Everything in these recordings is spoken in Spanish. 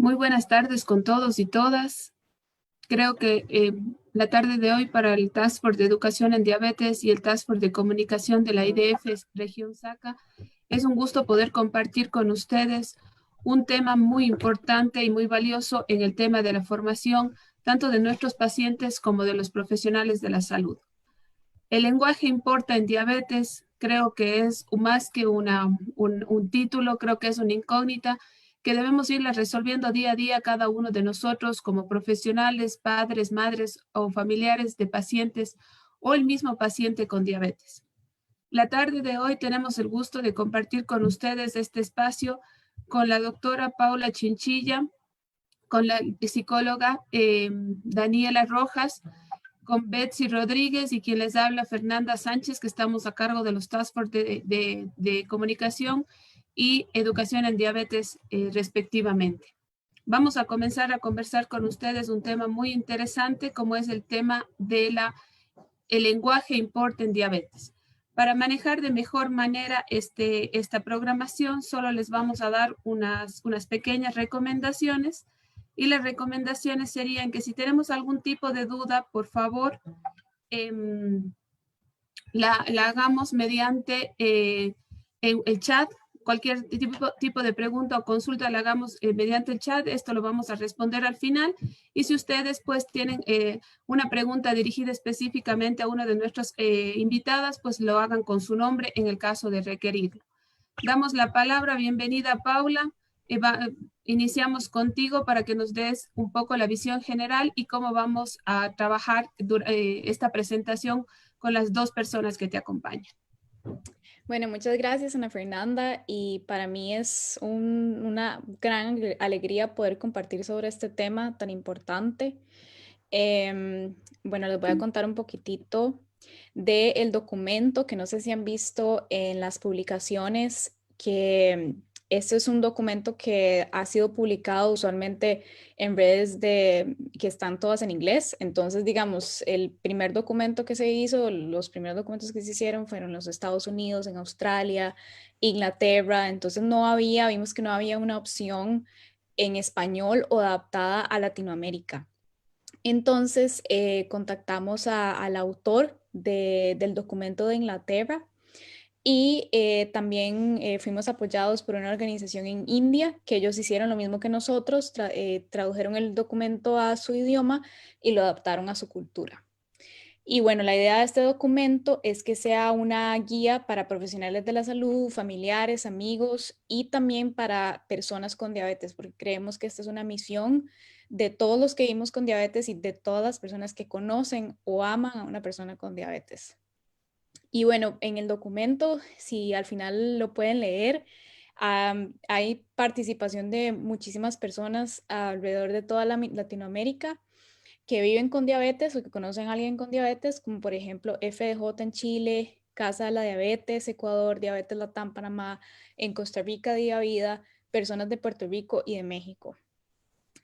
Muy buenas tardes con todos y todas. Creo que la tarde de hoy para el Task Force de Educación en Diabetes y el Task Force de Comunicación de la IDF Región SACA es un gusto poder compartir con ustedes un tema muy importante y muy valioso en el tema de la formación, tanto de nuestros pacientes como de los profesionales de la salud. El lenguaje importa en diabetes, creo que es más que un título, creo que es una incógnita que debemos irla resolviendo día a día cada uno de nosotros como profesionales, padres, madres o familiares de pacientes o el mismo paciente con diabetes. La tarde de hoy tenemos el gusto de compartir con ustedes este espacio con la doctora Paula Chinchilla, con la psicóloga Daniela Rojas, con Betsy Rodríguez y quien les habla Fernanda Sánchez, que estamos a cargo de los Task Force de Comunicación y Educación en Diabetes respectivamente. Vamos a comenzar a conversar con ustedes un tema muy interesante como es el tema de el lenguaje importa en diabetes. Para manejar de mejor manera esta programación, solo les vamos a dar unas pequeñas recomendaciones y las recomendaciones serían que si tenemos algún tipo de duda, por favor, eh, la hagamos mediante el chat. Cualquier tipo de pregunta o consulta la hagamos mediante el chat. Esto lo vamos a responder al final. Y si ustedes pues tienen una pregunta dirigida específicamente a una de nuestras invitadas, pues lo hagan con su nombre en el caso de requerirlo. Damos la palabra. Bienvenida, Paula. Iniciamos contigo para que nos des un poco la visión general y cómo vamos a trabajar esta presentación con las dos personas que te acompañan. Bueno, muchas gracias, Ana Fernanda, y para mí es una gran alegría poder compartir sobre este tema tan importante. Bueno, les voy a contar un poquitito del documento que no sé si han visto en las publicaciones, que este es un documento que ha sido publicado usualmente en redes que están todas en inglés. Entonces, digamos, el primer documento que se hizo, los primeros documentos que se hicieron fueron en los Estados Unidos, en Australia, Inglaterra. Entonces vimos que no había una opción en español o adaptada a Latinoamérica. Entonces, contactamos al autor del documento de Inglaterra y también fuimos apoyados por una organización en India, que ellos hicieron lo mismo que nosotros, tradujeron el documento a su idioma y lo adaptaron a su cultura. Y bueno, la idea de este documento es que sea una guía para profesionales de la salud, familiares, amigos y también para personas con diabetes, porque creemos que esta es una misión de todos los que vivimos con diabetes y de todas las personas que conocen o aman a una persona con diabetes. Y bueno, en el documento, si al final lo pueden leer, hay participación de muchísimas personas alrededor de toda Latinoamérica que viven con diabetes o que conocen a alguien con diabetes, como por ejemplo FDJ en Chile, Casa de la Diabetes, Ecuador, Diabetes Latam, Panamá, en Costa Rica, Día Vida, personas de Puerto Rico y de México.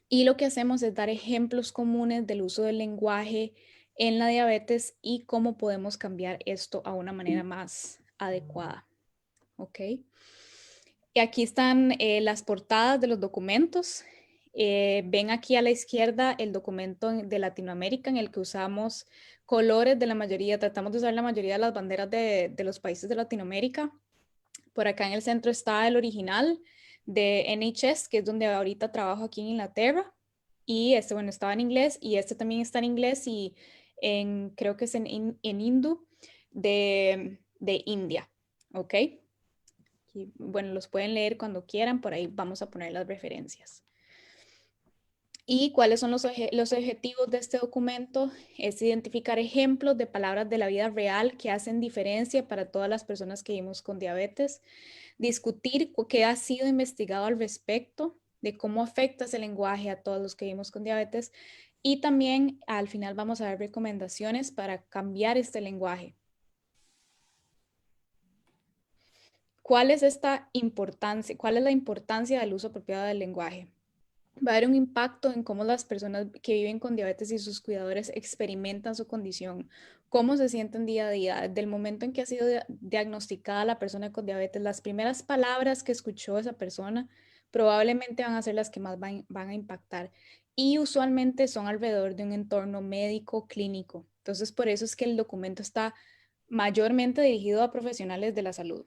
Y lo que hacemos es dar ejemplos comunes del uso del lenguaje en la diabetes y cómo podemos cambiar esto a una manera más adecuada. ¿Ok? Y aquí están las portadas de los documentos. Ven aquí a la izquierda el documento de Latinoamérica en el que usamos colores de la mayoría, tratamos de usar la mayoría de las banderas de los países de Latinoamérica. Por acá en el centro está el original de NHS, que es donde ahorita trabajo aquí en Inglaterra. Y este, bueno, estaba en inglés y este también está en inglés y creo que es en hindú de India. ¿Ok? Y, bueno, los pueden leer cuando quieran, por ahí vamos a poner las referencias. ¿Y cuáles son los objetivos de este documento? Es identificar ejemplos de palabras de la vida real que hacen diferencia para todas las personas que vivimos con diabetes, discutir qué ha sido investigado al respecto de cómo afecta ese lenguaje a todos los que vivimos con diabetes y también al final vamos a dar recomendaciones para cambiar este lenguaje. ¿Cuál es esta importancia? ¿Cuál es la importancia del uso apropiado del lenguaje? Va a haber un impacto en cómo las personas que viven con diabetes y sus cuidadores experimentan su condición, cómo se sienten día a día. Desde el momento en que ha sido diagnosticada la persona con diabetes, las primeras palabras que escuchó esa persona probablemente van a ser las que más van a impactar. Y usualmente son alrededor de un entorno médico clínico. Entonces, por eso es que el documento está mayormente dirigido a profesionales de la salud.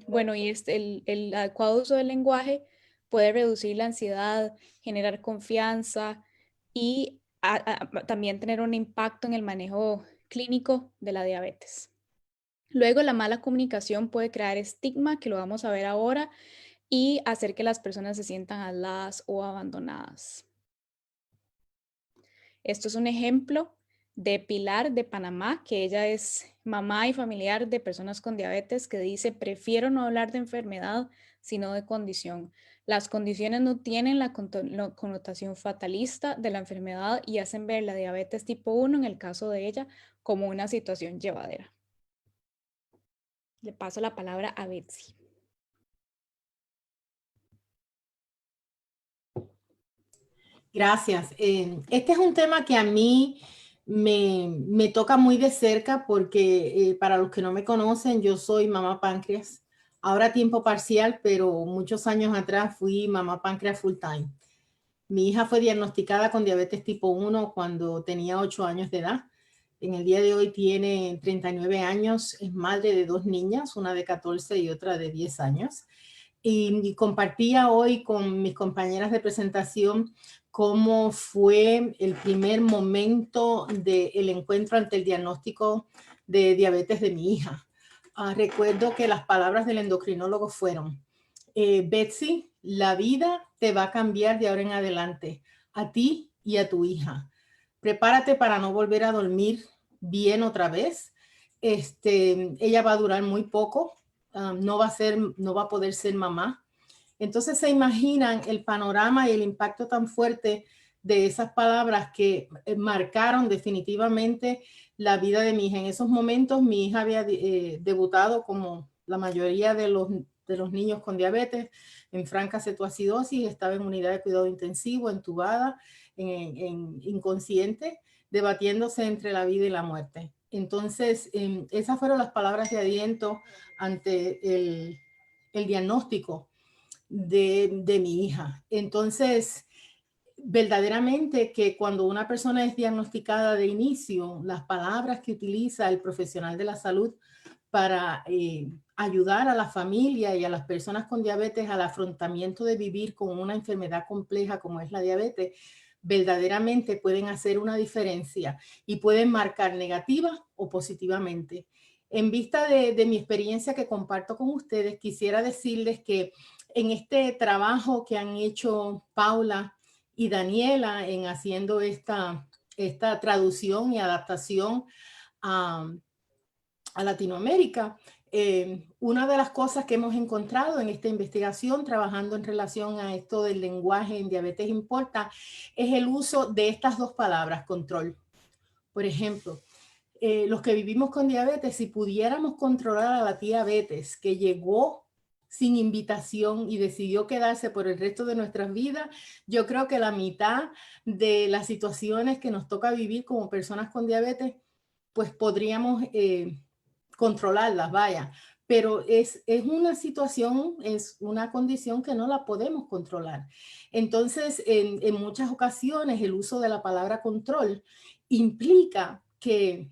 Bueno, y el adecuado uso del lenguaje puede reducir la ansiedad, generar confianza y también tener un impacto en el manejo clínico de la diabetes. Luego, la mala comunicación puede crear estigma, que lo vamos a ver ahora, y hacer que las personas se sientan aisladas o abandonadas. Esto es un ejemplo de Pilar de Panamá, que ella es mamá y familiar de personas con diabetes, que dice: prefiero no hablar de enfermedad, sino de condición. Las condiciones no tienen la connotación fatalista de la enfermedad y hacen ver la diabetes tipo 1, en el caso de ella, como una situación llevadera. Le paso la palabra a Betsy. Gracias. Este es un tema que a mí me toca muy de cerca porque para los que no me conocen, yo soy mamá páncreas, ahora a tiempo parcial, pero muchos años atrás fui mamá páncreas full time. Mi hija fue diagnosticada con diabetes tipo 1 cuando tenía 8 años de edad. En el día de hoy tiene 39 años, es madre de 2 niñas, una de 14 y otra de 10 años. Y compartía hoy con mis compañeras de presentación cómo fue el primer momento del encuentro ante el diagnóstico de diabetes de mi hija. Recuerdo que las palabras del endocrinólogo fueron: Betsy, la vida te va a cambiar de ahora en adelante, a ti y a tu hija. Prepárate para no volver a dormir bien otra vez. Ella va a durar muy poco, no va a poder ser mamá. Entonces se imaginan el panorama y el impacto tan fuerte de esas palabras que marcaron definitivamente la vida de mi hija. En esos momentos mi hija había debutado como la mayoría de los niños con diabetes en franca cetoacidosis, estaba en unidad de cuidado intensivo, entubada, inconsciente, debatiéndose entre la vida y la muerte. Entonces, esas fueron las palabras de aliento ante el diagnóstico de mi hija. Entonces, verdaderamente que cuando una persona es diagnosticada de inicio, las palabras que utiliza el profesional de la salud para ayudar a la familia y a las personas con diabetes al afrontamiento de vivir con una enfermedad compleja como es la diabetes, verdaderamente pueden hacer una diferencia y pueden marcar negativa o positivamente. En vista de mi experiencia que comparto con ustedes, quisiera decirles que en este trabajo que han hecho Paula y Daniela en haciendo esta traducción y adaptación a Latinoamérica, una de las cosas que hemos encontrado en esta investigación, trabajando en relación a esto del lenguaje en diabetes importa, es el uso de estas dos palabras: control. Por ejemplo, los que vivimos con diabetes, si pudiéramos controlar a la diabetes que llegó sin invitación y decidió quedarse por el resto de nuestras vidas, yo creo que la mitad de las situaciones que nos toca vivir como personas con diabetes, pues podríamos controlarlas, vaya. Pero es una situación, es una condición que no la podemos controlar. Entonces, en muchas ocasiones, el uso de la palabra control implica que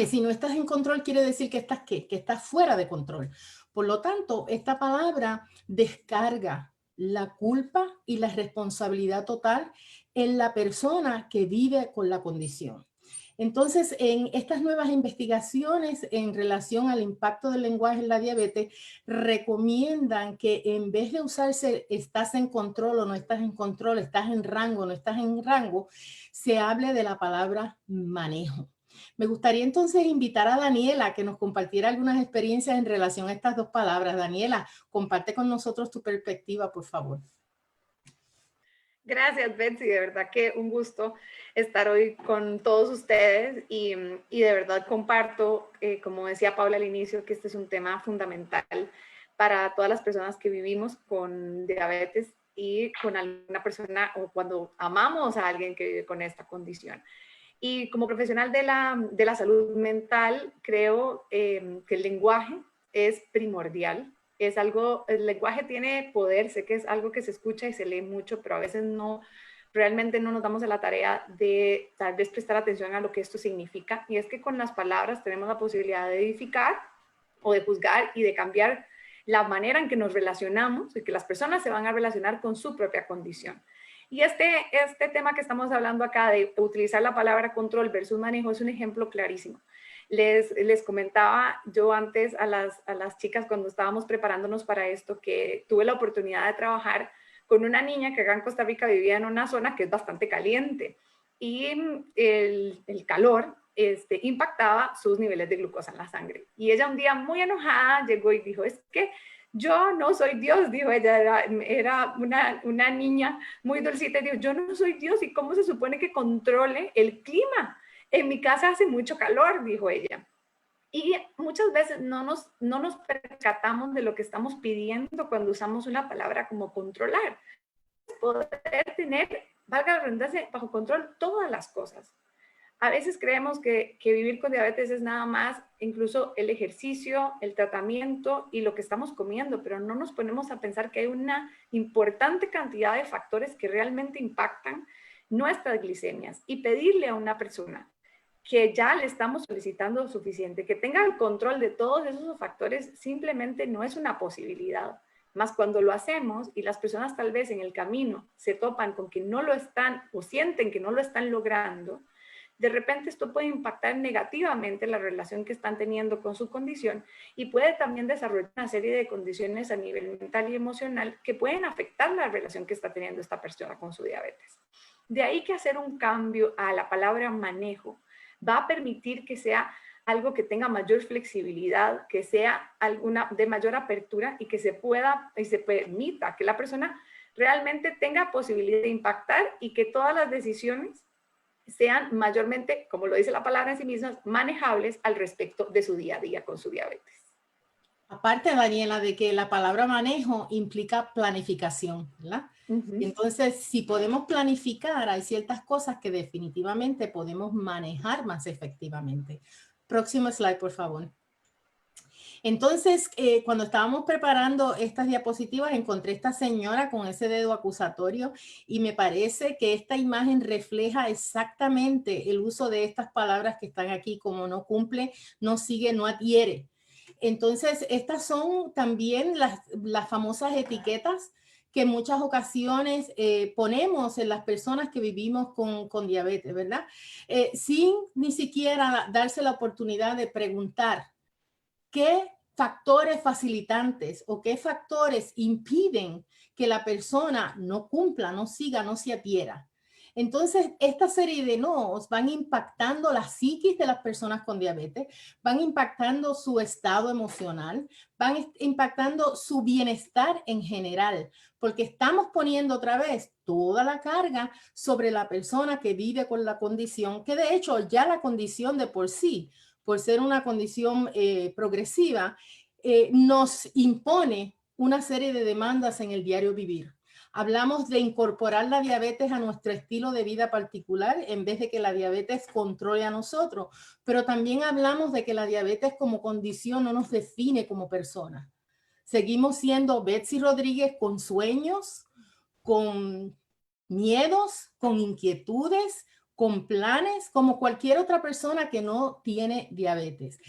si no estás en control quiere decir que estás ¿qué? Que estás fuera de control. Por lo tanto, esta palabra descarga la culpa y la responsabilidad total en la persona que vive con la condición. Entonces, en estas nuevas investigaciones en relación al impacto del lenguaje en la diabetes, recomiendan que en vez de usarse estás en control o no estás en control, estás en rango o no estás en rango, se hable de la palabra manejo. Me gustaría entonces invitar a Daniela a que nos compartiera algunas experiencias en relación a estas dos palabras. Daniela, comparte con nosotros tu perspectiva, por favor. Gracias, Betsy. De verdad que un gusto estar hoy con todos ustedes y de verdad comparto, como decía Paula al inicio, que este es un tema fundamental para todas las personas que vivimos con diabetes y con alguna persona o cuando amamos a alguien que vive con esta condición. Y como profesional de la salud mental, creo que el lenguaje es primordial Es algo, el lenguaje tiene poder, sé que es algo que se escucha y se lee mucho, pero a veces realmente no nos damos a la tarea de tal vez prestar atención a lo que esto significa. Y es que con las palabras tenemos la posibilidad de edificar o de juzgar y de cambiar la manera en que nos relacionamos y que las personas se van a relacionar con su propia condición. Y este tema que estamos hablando acá de utilizar la palabra control versus manejo es un ejemplo clarísimo. Les comentaba yo antes a las chicas cuando estábamos preparándonos para esto que tuve la oportunidad de trabajar con una niña que acá en Costa Rica vivía en una zona que es bastante caliente y el calor impactaba sus niveles de glucosa en la sangre. Y ella un día muy enojada llegó y dijo, es que yo no soy Dios, dijo ella, era una niña muy dulcita, y dijo, yo no soy Dios, ¿y cómo se supone que controle el clima? En mi casa hace mucho calor, dijo ella. Y muchas veces no nos percatamos de lo que estamos pidiendo cuando usamos una palabra como controlar. Poder tener, valga la redundancia, bajo control todas las cosas. A veces creemos que vivir con diabetes es nada más incluso el ejercicio, el tratamiento y lo que estamos comiendo, pero no nos ponemos a pensar que hay una importante cantidad de factores que realmente impactan nuestras glicemias. Y pedirle a una persona que ya le estamos solicitando suficiente, que tenga el control de todos esos factores, simplemente no es una posibilidad. Más cuando lo hacemos y las personas tal vez en el camino se topan con que no lo están o sienten que no lo están logrando, de repente esto puede impactar negativamente la relación que están teniendo con su condición y puede también desarrollar una serie de condiciones a nivel mental y emocional que pueden afectar la relación que está teniendo esta persona con su diabetes. De ahí que hacer un cambio a la palabra manejo va a permitir que sea algo que tenga mayor flexibilidad, que sea alguna de mayor apertura y que se pueda y se permita que la persona realmente tenga posibilidad de impactar y que todas las decisiones sean mayormente, como lo dice la palabra en sí mismas, manejables al respecto de su día a día con su diabetes. Aparte, Daniela, de que la palabra manejo implica planificación, ¿verdad? Entonces, si podemos planificar, hay ciertas cosas que definitivamente podemos manejar más efectivamente. Próximo slide, por favor. Entonces, cuando estábamos preparando estas diapositivas, encontré esta señora con ese dedo acusatorio y me parece que esta imagen refleja exactamente el uso de estas palabras que están aquí, como no cumple, no sigue, no adhiere. Entonces, estas son también las famosas etiquetas que en muchas ocasiones ponemos en las personas que vivimos con diabetes, ¿verdad? Sin ni siquiera darse la oportunidad de preguntar qué factores facilitantes o qué factores impiden que la persona no cumpla, no siga, no se adhiera. Entonces, esta serie de no's van impactando la psiquis de las personas con diabetes, van impactando su estado emocional, van impactando su bienestar en general, porque estamos poniendo otra vez toda la carga sobre la persona que vive con la condición, que de hecho ya la condición de por sí, por ser una condición progresiva, nos impone una serie de demandas en el diario vivir. Hablamos de incorporar la diabetes a nuestro estilo de vida particular en vez de que la diabetes controle a nosotros, pero también hablamos de que la diabetes como condición no nos define como personas. Seguimos siendo Betsy Rodríguez con sueños, con miedos, con inquietudes, con planes, como cualquier otra persona que no tiene diabetes.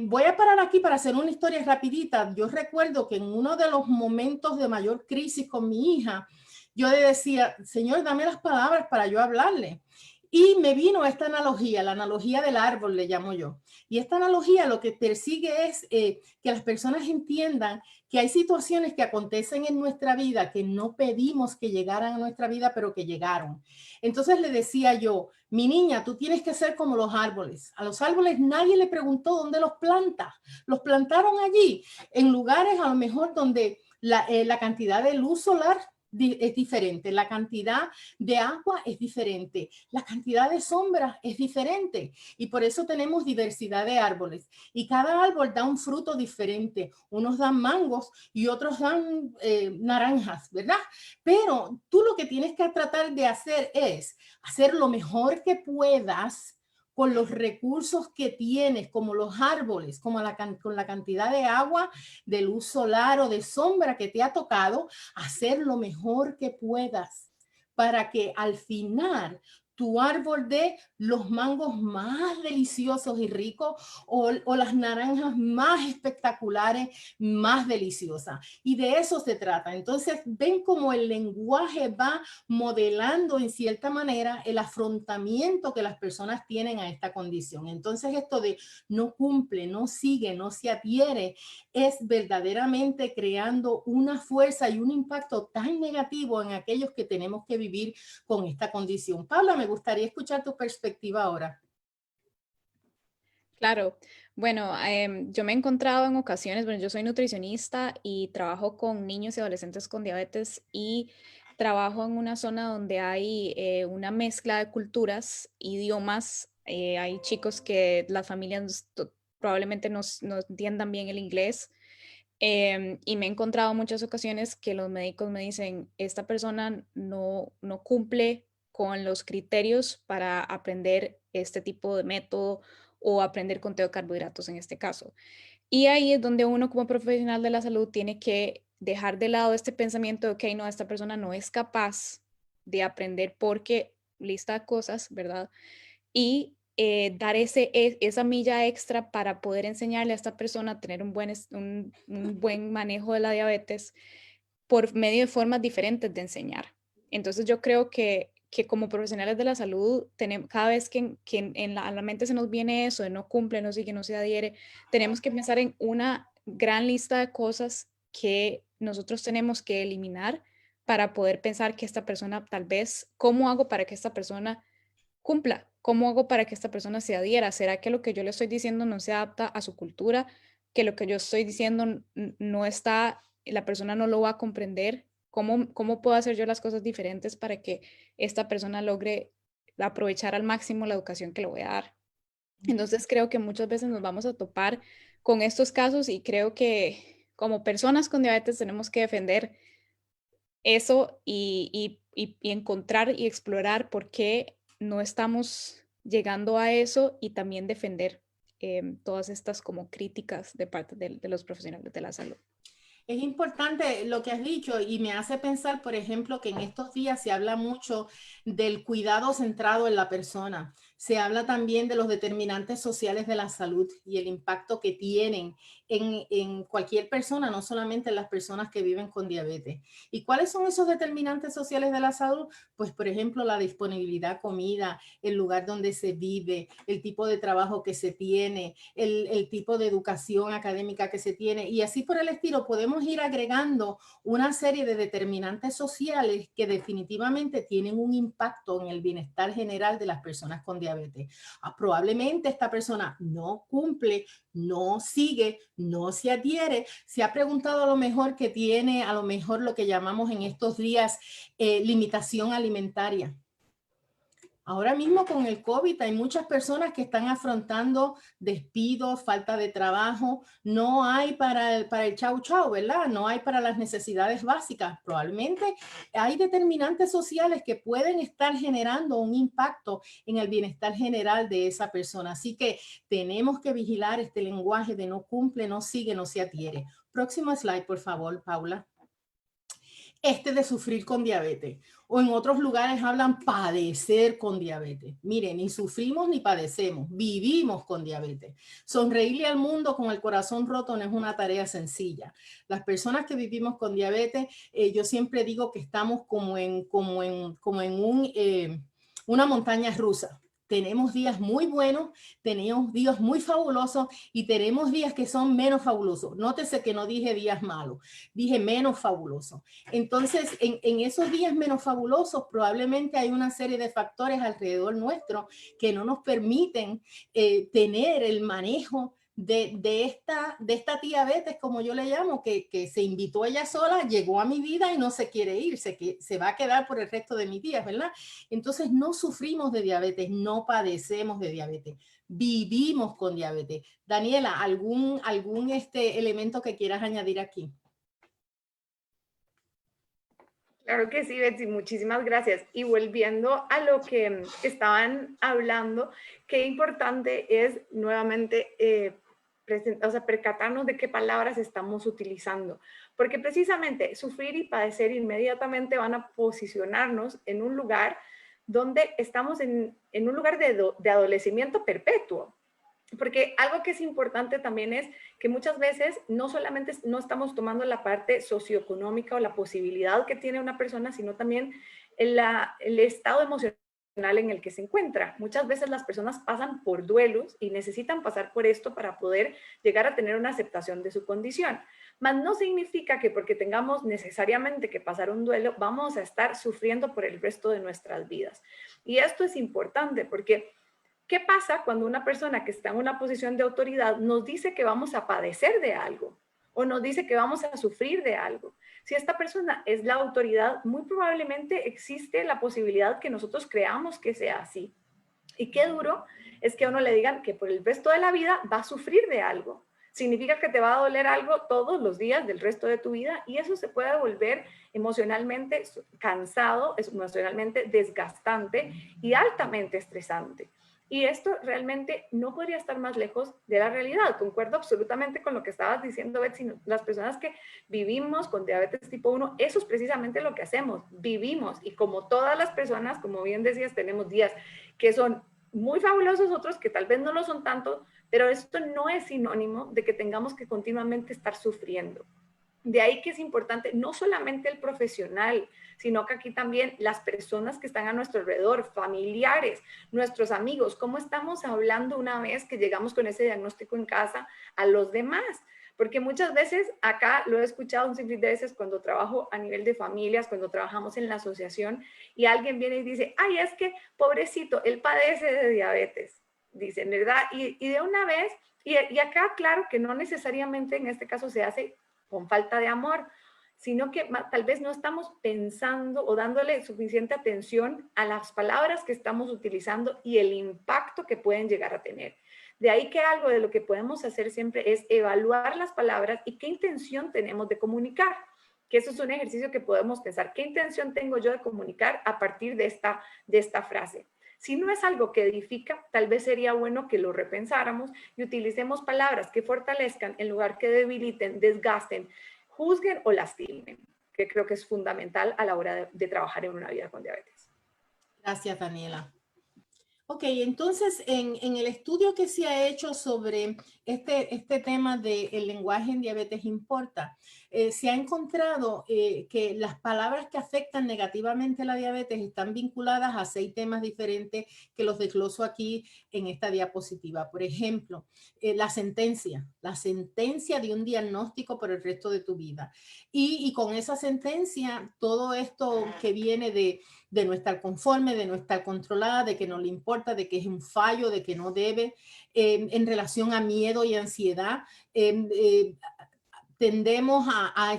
Voy a parar aquí para hacer una historia rapidita. Yo recuerdo que en uno de los momentos de mayor crisis con mi hija, yo le decía, Señor, dame las palabras para yo hablarle. Y me vino esta analogía, la analogía del árbol, le llamo yo. Y esta analogía lo que persigue es que las personas entiendan que hay situaciones que acontecen en nuestra vida que no pedimos que llegaran a nuestra vida, pero que llegaron. Entonces le decía yo, mi niña, tú tienes que ser como los árboles. A los árboles nadie le preguntó dónde los planta. Los plantaron allí, en lugares a lo mejor donde la cantidad de luz solar es diferente, la cantidad de agua es diferente, la cantidad de sombra es diferente y por eso tenemos diversidad de árboles y cada árbol da un fruto diferente, unos dan mangos y otros dan naranjas, ¿verdad? Pero tú lo que tienes que tratar de hacer es hacer lo mejor que puedas por los recursos que tienes, como los árboles, como con la cantidad de agua, de luz solar o de sombra que te ha tocado, hacer lo mejor que puedas para que al final tu árbol dé los mangos más deliciosos y ricos o las naranjas más espectaculares, más deliciosas. Y de eso se trata. Entonces, ven cómo el lenguaje va modelando en cierta manera el afrontamiento que las personas tienen a esta condición. Entonces, esto de no cumple, no sigue, no se adhiere, es verdaderamente creando una fuerza y un impacto tan negativo en aquellos que tenemos que vivir con esta condición. Paula, me gustaría escuchar tu perspectiva ahora. Claro, bueno, yo me he encontrado en ocasiones, bueno, yo soy nutricionista y trabajo con niños y adolescentes con diabetes y trabajo en una zona donde hay una mezcla de culturas, idiomas, hay chicos que las familias probablemente no entiendan bien el inglés. Y me he encontrado muchas ocasiones que los médicos me dicen, esta persona no cumple con los criterios para aprender este tipo de método o aprender conteo de carbohidratos en este caso. Y ahí es donde uno como profesional de la salud tiene que dejar de lado este pensamiento de, ok, no, esta persona no es capaz de aprender porque lista de cosas, ¿verdad? Y dar esa milla extra para poder enseñarle a esta persona a tener un buen manejo de la diabetes por medio de formas diferentes de enseñar. Entonces yo creo que como profesionales de la salud, cada vez que a la mente se nos viene eso de no cumple, no sigue, no se adhiere, tenemos que pensar en una gran lista de cosas que nosotros tenemos que eliminar para poder pensar que esta persona tal vez, ¿cómo hago para que esta persona cumpla? ¿Cómo hago para que esta persona se adhiera? ¿Será que lo que yo le estoy diciendo no se adapta a su cultura? ¿Que lo que yo estoy diciendo no está, la persona no lo va a comprender? ¿Cómo puedo hacer yo las cosas diferentes para que esta persona logre aprovechar al máximo la educación que le voy a dar? Entonces creo que muchas veces nos vamos a topar con estos casos y creo que como personas con diabetes tenemos que defender eso y encontrar y explorar por qué no estamos llegando a eso y también defender todas estas como críticas de parte de los profesionales de la salud. Es importante lo que has dicho y me hace pensar, por ejemplo, que en estos días se habla mucho del cuidado centrado en la persona. Se habla también de los determinantes sociales de la salud y el impacto que tienen en cualquier persona, no solamente en las personas que viven con diabetes. ¿Y cuáles son esos determinantes sociales de la salud? Pues, por ejemplo, la disponibilidad de comida, el lugar donde se vive, el tipo de trabajo que se tiene, el tipo de educación académica que se tiene y así por el estilo. Podemos ir agregando una serie de determinantes sociales que definitivamente tienen un impacto en el bienestar general de las personas con diabetes. Probablemente esta persona no cumple, no sigue, no se adhiere, se ha preguntado a lo mejor que tiene a lo mejor lo que llamamos en estos días limitación alimentaria. Ahora mismo con el COVID hay muchas personas que están afrontando despidos, falta de trabajo, no hay para el chau chau, ¿verdad? No hay para las necesidades básicas. Probablemente hay determinantes sociales que pueden estar generando un impacto en el bienestar general de esa persona. Así que tenemos que vigilar este lenguaje de no cumple, no sigue, no se adhiere. Próximo slide, por favor, Paula. De sufrir con diabetes. O en otros lugares hablan padecer con diabetes. Miren, ni sufrimos ni padecemos, vivimos con diabetes. Sonreírle al mundo con el corazón roto no es una tarea sencilla. Las personas que vivimos con diabetes, yo siempre digo que estamos como en una montaña rusa. Tenemos días muy buenos, tenemos días muy fabulosos y tenemos días que son menos fabulosos. Nótese que no dije días malos, dije menos fabulosos. Entonces, en esos días menos fabulosos, probablemente hay una serie de factores alrededor nuestro que no nos permiten tener el manejo de esta diabetes, como yo le llamo, que se invitó ella sola, llegó a mi vida y no se quiere ir, se va a quedar por el resto de mis días, ¿verdad? Entonces, no sufrimos de diabetes, no padecemos de diabetes, vivimos con diabetes. Daniela, ¿algún elemento que quieras añadir aquí? Claro que sí, Betsy, muchísimas gracias. Y volviendo a lo que estaban hablando, qué importante es nuevamente percatarnos de qué palabras estamos utilizando, porque precisamente sufrir y padecer inmediatamente van a posicionarnos en un lugar donde estamos en un lugar de adolecimiento perpetuo. Porque algo que es importante también es que muchas veces no solamente no estamos tomando la parte socioeconómica o la posibilidad que tiene una persona, sino también el estado emocional en el que se encuentra. Muchas veces las personas pasan por duelos y necesitan pasar por esto para poder llegar a tener una aceptación de su condición. Mas no significa que porque tengamos necesariamente que pasar un duelo, vamos a estar sufriendo por el resto de nuestras vidas. Y esto es importante porque ¿qué pasa cuando una persona que está en una posición de autoridad nos dice que vamos a padecer de algo o nos dice que vamos a sufrir de algo? Si esta persona es la autoridad, muy probablemente existe la posibilidad que nosotros creamos que sea así. Y qué duro es que a uno le digan que por el resto de la vida va a sufrir de algo. Significa que te va a doler algo todos los días del resto de tu vida y eso se puede volver emocionalmente cansado, emocionalmente desgastante y altamente estresante. Y esto realmente no podría estar más lejos de la realidad. Concuerdo absolutamente con lo que estabas diciendo, Betsy. Las personas que vivimos con diabetes tipo 1, eso es precisamente lo que hacemos. Vivimos y como todas las personas, como bien decías, tenemos días que son muy fabulosos, otros que tal vez no lo son tanto, pero esto no es sinónimo de que tengamos que continuamente estar sufriendo. De ahí que es importante no solamente el profesional, sino que aquí también las personas que están a nuestro alrededor, familiares, nuestros amigos, cómo estamos hablando una vez que llegamos con ese diagnóstico en casa a los demás. Porque muchas veces acá lo he escuchado un sinfín de veces cuando trabajo a nivel de familias, cuando trabajamos en la asociación y alguien viene y dice, ay, es que pobrecito, él padece de diabetes, dicen, ¿verdad? Y de una vez, y acá claro que no necesariamente en este caso se hace con falta de amor, sino que tal vez no estamos pensando o dándole suficiente atención a las palabras que estamos utilizando y el impacto que pueden llegar a tener. De ahí que algo de lo que podemos hacer siempre es evaluar las palabras y qué intención tenemos de comunicar, que eso es un ejercicio que podemos pensar, ¿qué intención tengo yo de comunicar a partir de esta frase? Si no es algo que edifica, tal vez sería bueno que lo repensáramos y utilicemos palabras que fortalezcan en lugar que debiliten, desgasten, juzguen o lastimen, que creo que es fundamental a la hora de trabajar en una vida con diabetes. Gracias, Daniela. Ok, entonces en el estudio que se ha hecho sobre este tema del lenguaje en diabetes importa, se ha encontrado que las palabras que afectan negativamente la diabetes están vinculadas a 6 temas diferentes que los desgloso aquí en esta diapositiva. Por ejemplo, la sentencia de un diagnóstico por el resto de tu vida. Y con esa sentencia, todo esto que viene de no estar conforme, de no estar controlada, de que no le importa, de que es un fallo, de que no debe, en relación a miedo y ansiedad, tendemos a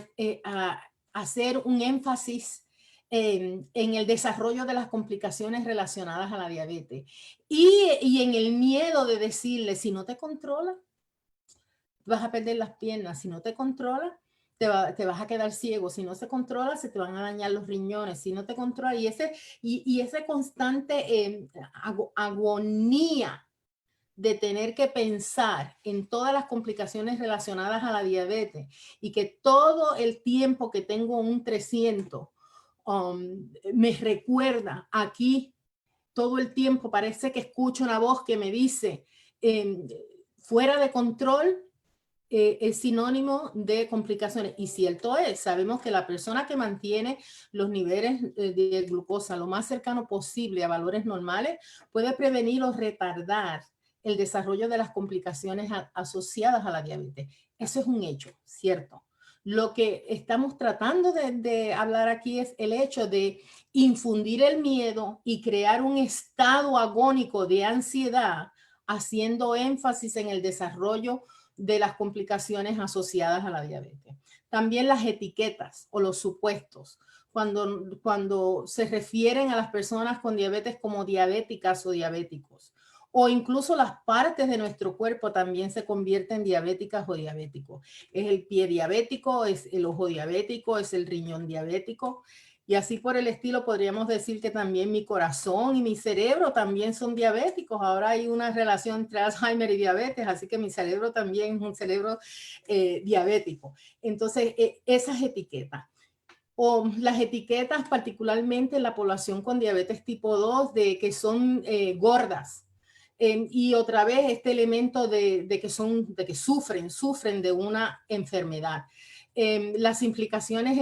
hacer un énfasis en el desarrollo de las complicaciones relacionadas a la diabetes y en el miedo de decirle, si no te controlas, vas a perder las piernas, si no te controlas, te vas a quedar ciego, si no se controla, se te van a dañar los riñones, si no te controla, y ese constante agonía de tener que pensar en todas las complicaciones relacionadas a la diabetes y que todo el tiempo que tengo un 300 me recuerda aquí, todo el tiempo parece que escucho una voz que me dice fuera de control, es sinónimo de complicaciones. Y cierto es, sabemos que la persona que mantiene los niveles de glucosa lo más cercano posible a valores normales puede prevenir o retardar el desarrollo de las complicaciones asociadas a la diabetes. Eso es un hecho, cierto. Lo que estamos tratando de hablar aquí es el hecho de infundir el miedo y crear un estado agónico de ansiedad, haciendo énfasis en el desarrollo de las complicaciones asociadas a la diabetes. También las etiquetas o los supuestos, cuando se refieren a las personas con diabetes como diabéticas o diabéticos, o incluso las partes de nuestro cuerpo también se convierten en diabéticas o diabéticos. Es el pie diabético, es el ojo diabético, es el riñón diabético. Y así por el estilo podríamos decir que también mi corazón y mi cerebro también son diabéticos. Ahora hay una relación entre Alzheimer y diabetes, así que mi cerebro también es un cerebro diabético. Entonces, esas etiquetas. O las etiquetas, particularmente en la población con diabetes tipo 2, de que son gordas. Y otra vez este elemento de que sufren de una enfermedad. Las simplificaciones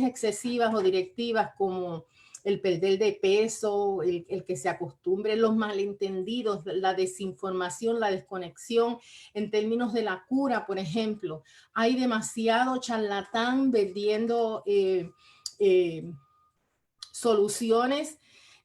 excesivas o directivas como el perder de peso, el que se acostumbre, los malentendidos, la desinformación, la desconexión en términos de la cura, por ejemplo. Hay demasiado charlatán vendiendo soluciones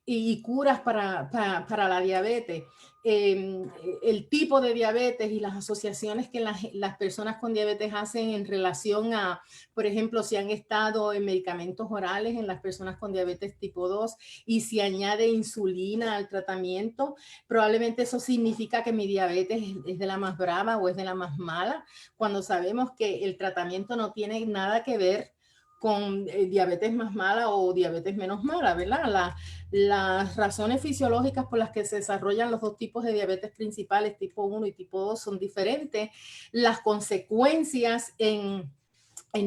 y curas para la diabetes. El tipo de diabetes y las asociaciones que las personas con diabetes hacen en relación a, por ejemplo, si han estado en medicamentos orales en las personas con diabetes tipo 2 y si añade insulina al tratamiento, probablemente eso significa que mi diabetes es de la más brava o es de la más mala, cuando sabemos que el tratamiento no tiene nada que ver con diabetes más mala o diabetes menos mala, ¿verdad? Las razones fisiológicas por las que se desarrollan los dos tipos de diabetes principales, tipo 1 y tipo 2, son diferentes. Las consecuencias en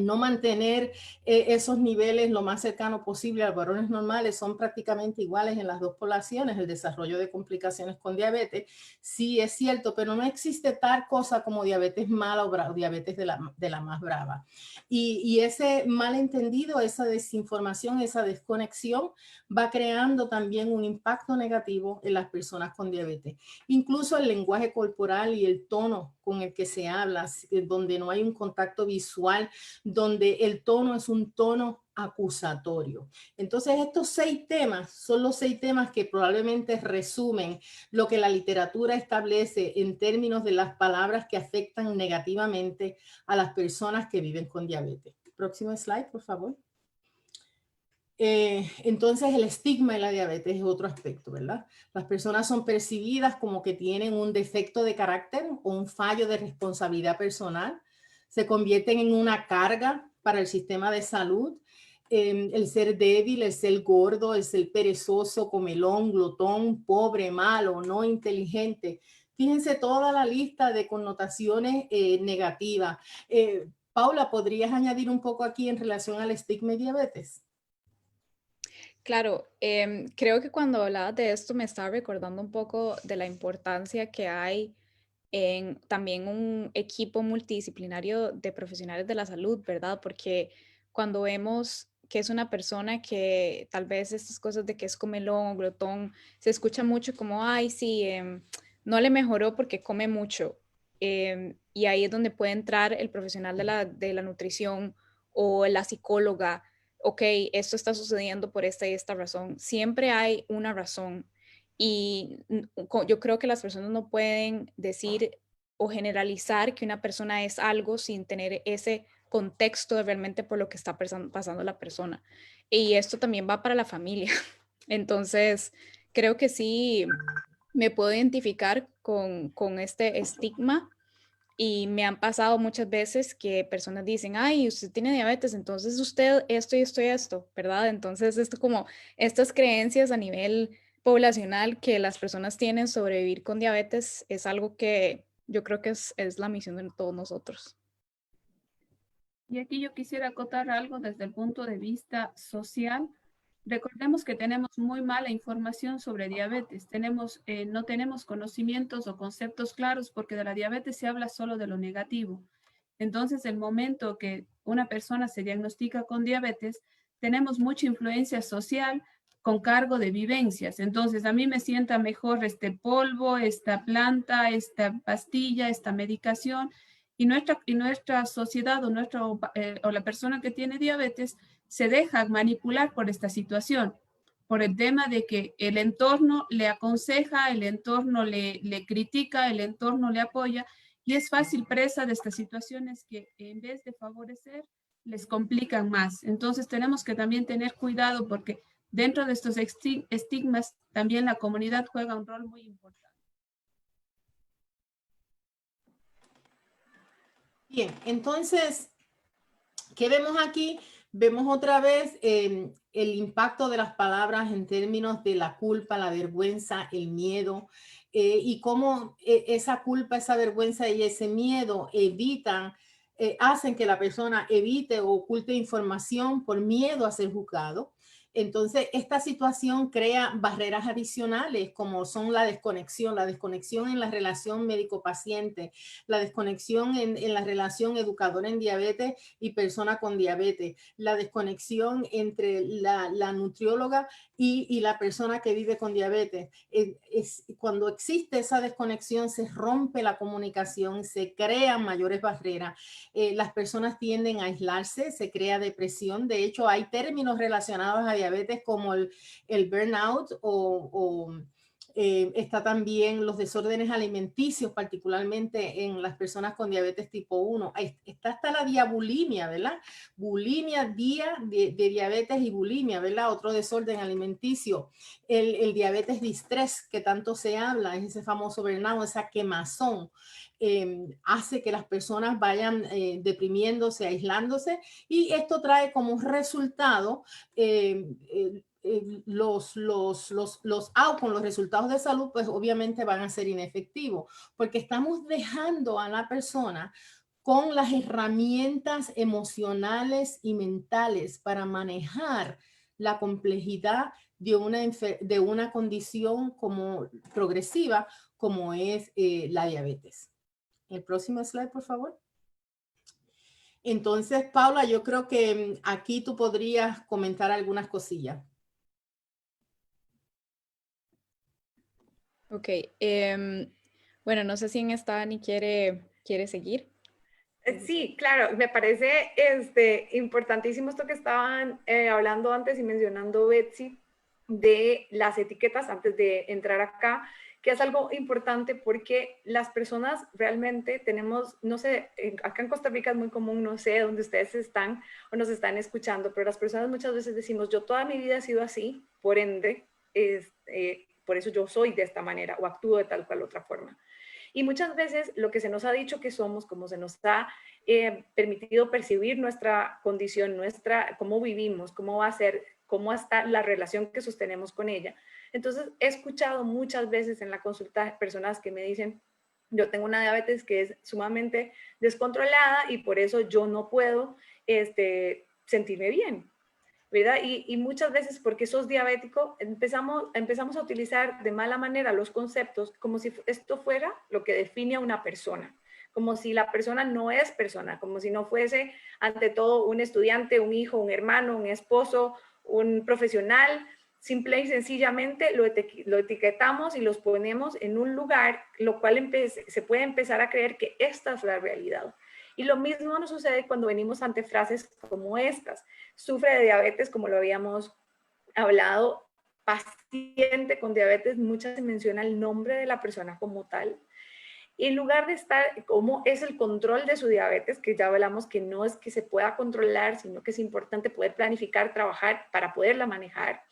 no mantener esos niveles lo más cercano posible a los varones normales son prácticamente iguales en las dos poblaciones, el desarrollo de complicaciones con diabetes, sí es cierto, pero no existe tal cosa como diabetes mala o diabetes de la más brava. Y ese malentendido, esa desinformación, esa desconexión va creando también un impacto negativo en las personas con diabetes. Incluso el lenguaje corporal y el tono con el que se habla, donde no hay un contacto visual, donde el tono es un tono acusatorio. Entonces, estos 6 temas son los 6 temas que probablemente resumen lo que la literatura establece en términos de las palabras que afectan negativamente a las personas que viven con diabetes. Próximo slide, por favor. Entonces el estigma de la diabetes es otro aspecto, ¿verdad? Las personas son percibidas como que tienen un defecto de carácter o un fallo de responsabilidad personal, se convierten en una carga para el sistema de salud, el ser débil, el ser gordo, el ser perezoso, comelón, glotón, pobre, malo, no inteligente. Fíjense toda la lista de connotaciones negativas. Paula, ¿podrías añadir un poco aquí en relación al estigma y diabetes? Claro, creo que cuando hablabas de esto me estaba recordando un poco de la importancia que hay en también un equipo multidisciplinario de profesionales de la salud, ¿verdad? Porque cuando vemos que es una persona que tal vez estas cosas de que es comelón o glotón, se escucha mucho como, ay, sí, no le mejoró porque come mucho. Y ahí es donde puede entrar el profesional de la nutrición o la psicóloga. Ok, esto está sucediendo por esta y esta razón. Siempre hay una razón. Y yo creo que las personas no pueden decir o generalizar que una persona es algo sin tener ese contexto de realmente por lo que está pasando la persona. Y esto también va para la familia. Entonces, creo que sí me puedo identificar con este estigma y me han pasado muchas veces que personas dicen, ay, usted tiene diabetes, entonces usted esto y esto y esto, ¿verdad? Entonces, esto como estas creencias a nivel poblacional que las personas tienen sobre vivir con diabetes es algo que yo creo que es la misión de todos nosotros. Y aquí yo quisiera acotar algo desde el punto de vista social. Recordemos que tenemos muy mala información sobre diabetes. No tenemos conocimientos o conceptos claros porque de la diabetes se habla solo de lo negativo. Entonces, el momento que una persona se diagnostica con diabetes, tenemos mucha influencia social con cargo de vivencias. Entonces, a mí me sienta mejor este polvo, esta planta, esta pastilla, esta medicación. Y nuestra sociedad o la persona que tiene diabetes se deja manipular por esta situación, por el tema de que el entorno le aconseja, el entorno le critica, el entorno le apoya y es fácil presa de estas situaciones que en vez de favorecer, les complican más. Entonces tenemos que también tener cuidado porque dentro de estos estigmas también la comunidad juega un rol muy importante. Bien, entonces, ¿qué vemos aquí? Vemos otra vez el impacto de las palabras en términos de la culpa, la vergüenza, el miedo, y cómo esa culpa, esa vergüenza y ese miedo hacen que la persona evite o oculte información por miedo a ser juzgado. Entonces, esta situación crea barreras adicionales como son la desconexión en la relación médico-paciente, la desconexión en la relación educador en diabetes y persona con diabetes, la desconexión entre la nutrióloga y la persona que vive con diabetes. Cuando existe esa desconexión, se rompe la comunicación, se crean mayores barreras. Las personas tienden a aislarse, se crea depresión. De hecho, hay términos relacionados a diabetes como el burnout está también los desórdenes alimenticios, particularmente en las personas con diabetes tipo 1. Está hasta la diabulimia, ¿verdad? Bulimia, de diabetes y bulimia, ¿verdad? Otro desorden alimenticio. El diabetes de estrés que tanto se habla, es ese famoso burnout, esa quemazón. Hace que las personas vayan deprimiéndose, aislándose, y esto trae como resultado los outcomes, los resultados de salud, pues obviamente van a ser inefectivos, porque estamos dejando a la persona con las herramientas emocionales y mentales para manejar la complejidad de una condición como progresiva como es la diabetes. El próximo slide, por favor. Entonces, Paula, yo creo que aquí tú podrías comentar algunas cosillas. Ok, bueno, no sé si en esta Dani quiere seguir. Sí, claro, me parece importantísimo esto que estaban hablando antes y mencionando Betsy de las etiquetas antes de entrar acá, que es algo importante porque las personas realmente tenemos, no sé, acá en Costa Rica es muy común, no sé dónde ustedes están o nos están escuchando, pero las personas muchas veces decimos, yo toda mi vida he sido así, por ende, por eso yo soy de esta manera o actúo de tal cual otra forma. Y muchas veces lo que se nos ha dicho que somos, como se nos ha permitido percibir nuestra condición, cómo vivimos, cómo va a ser, cómo está la relación que sostenemos con ella. Entonces, he escuchado muchas veces en la consulta personas que me dicen, yo tengo una diabetes que es sumamente descontrolada y por eso yo no puedo sentirme bien, ¿verdad? Y muchas veces porque sos diabético empezamos a utilizar de mala manera los conceptos como si esto fuera lo que define a una persona, como si la persona no es persona, como si no fuese ante todo un estudiante, un hijo, un hermano, un esposo, un profesional. Simple y sencillamente lo etiquetamos y los ponemos en un lugar, lo cual se puede empezar a creer que esta es la realidad. Y lo mismo nos sucede cuando venimos ante frases como estas. Sufre de diabetes, como lo habíamos hablado, paciente con diabetes, muchas se menciona el nombre de la persona como tal. Y en lugar de estar, cómo es el control de su diabetes, que ya hablamos que no es que se pueda controlar, sino que es importante poder planificar, trabajar para poderla manejar.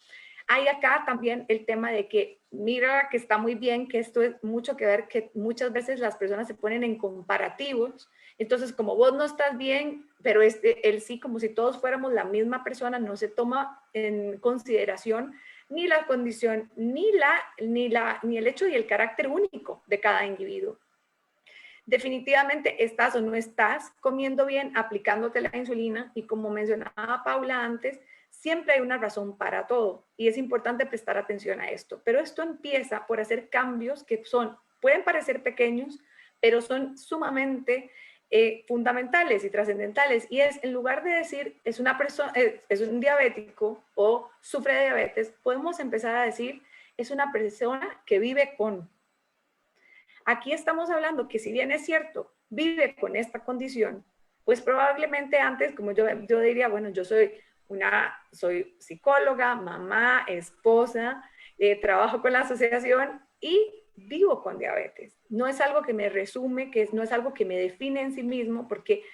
Hay acá también el tema de que, mira que está muy bien, que esto es mucho que ver, que muchas veces las personas se ponen en comparativos. Entonces, como vos no estás bien, pero él sí, como si todos fuéramos la misma persona, no se toma en consideración ni la condición, ni el hecho y el carácter único de cada individuo. Definitivamente estás o no estás comiendo bien, aplicándote la insulina, y como mencionaba Paula antes, siempre hay una razón para todo y es importante prestar atención a esto. Pero esto empieza por hacer cambios que pueden parecer pequeños, pero son sumamente fundamentales y trascendentales. Y es, en lugar de decir es una persona, es un diabético o sufre de diabetes, podemos empezar a decir es una persona que vive con. Aquí estamos hablando que si bien es cierto, vive con esta condición, pues probablemente antes, como yo diría, bueno, yo soy psicóloga, mamá, esposa, trabajo con la asociación y vivo con diabetes. No es algo que me resume, no es algo que me define en sí mismo, porque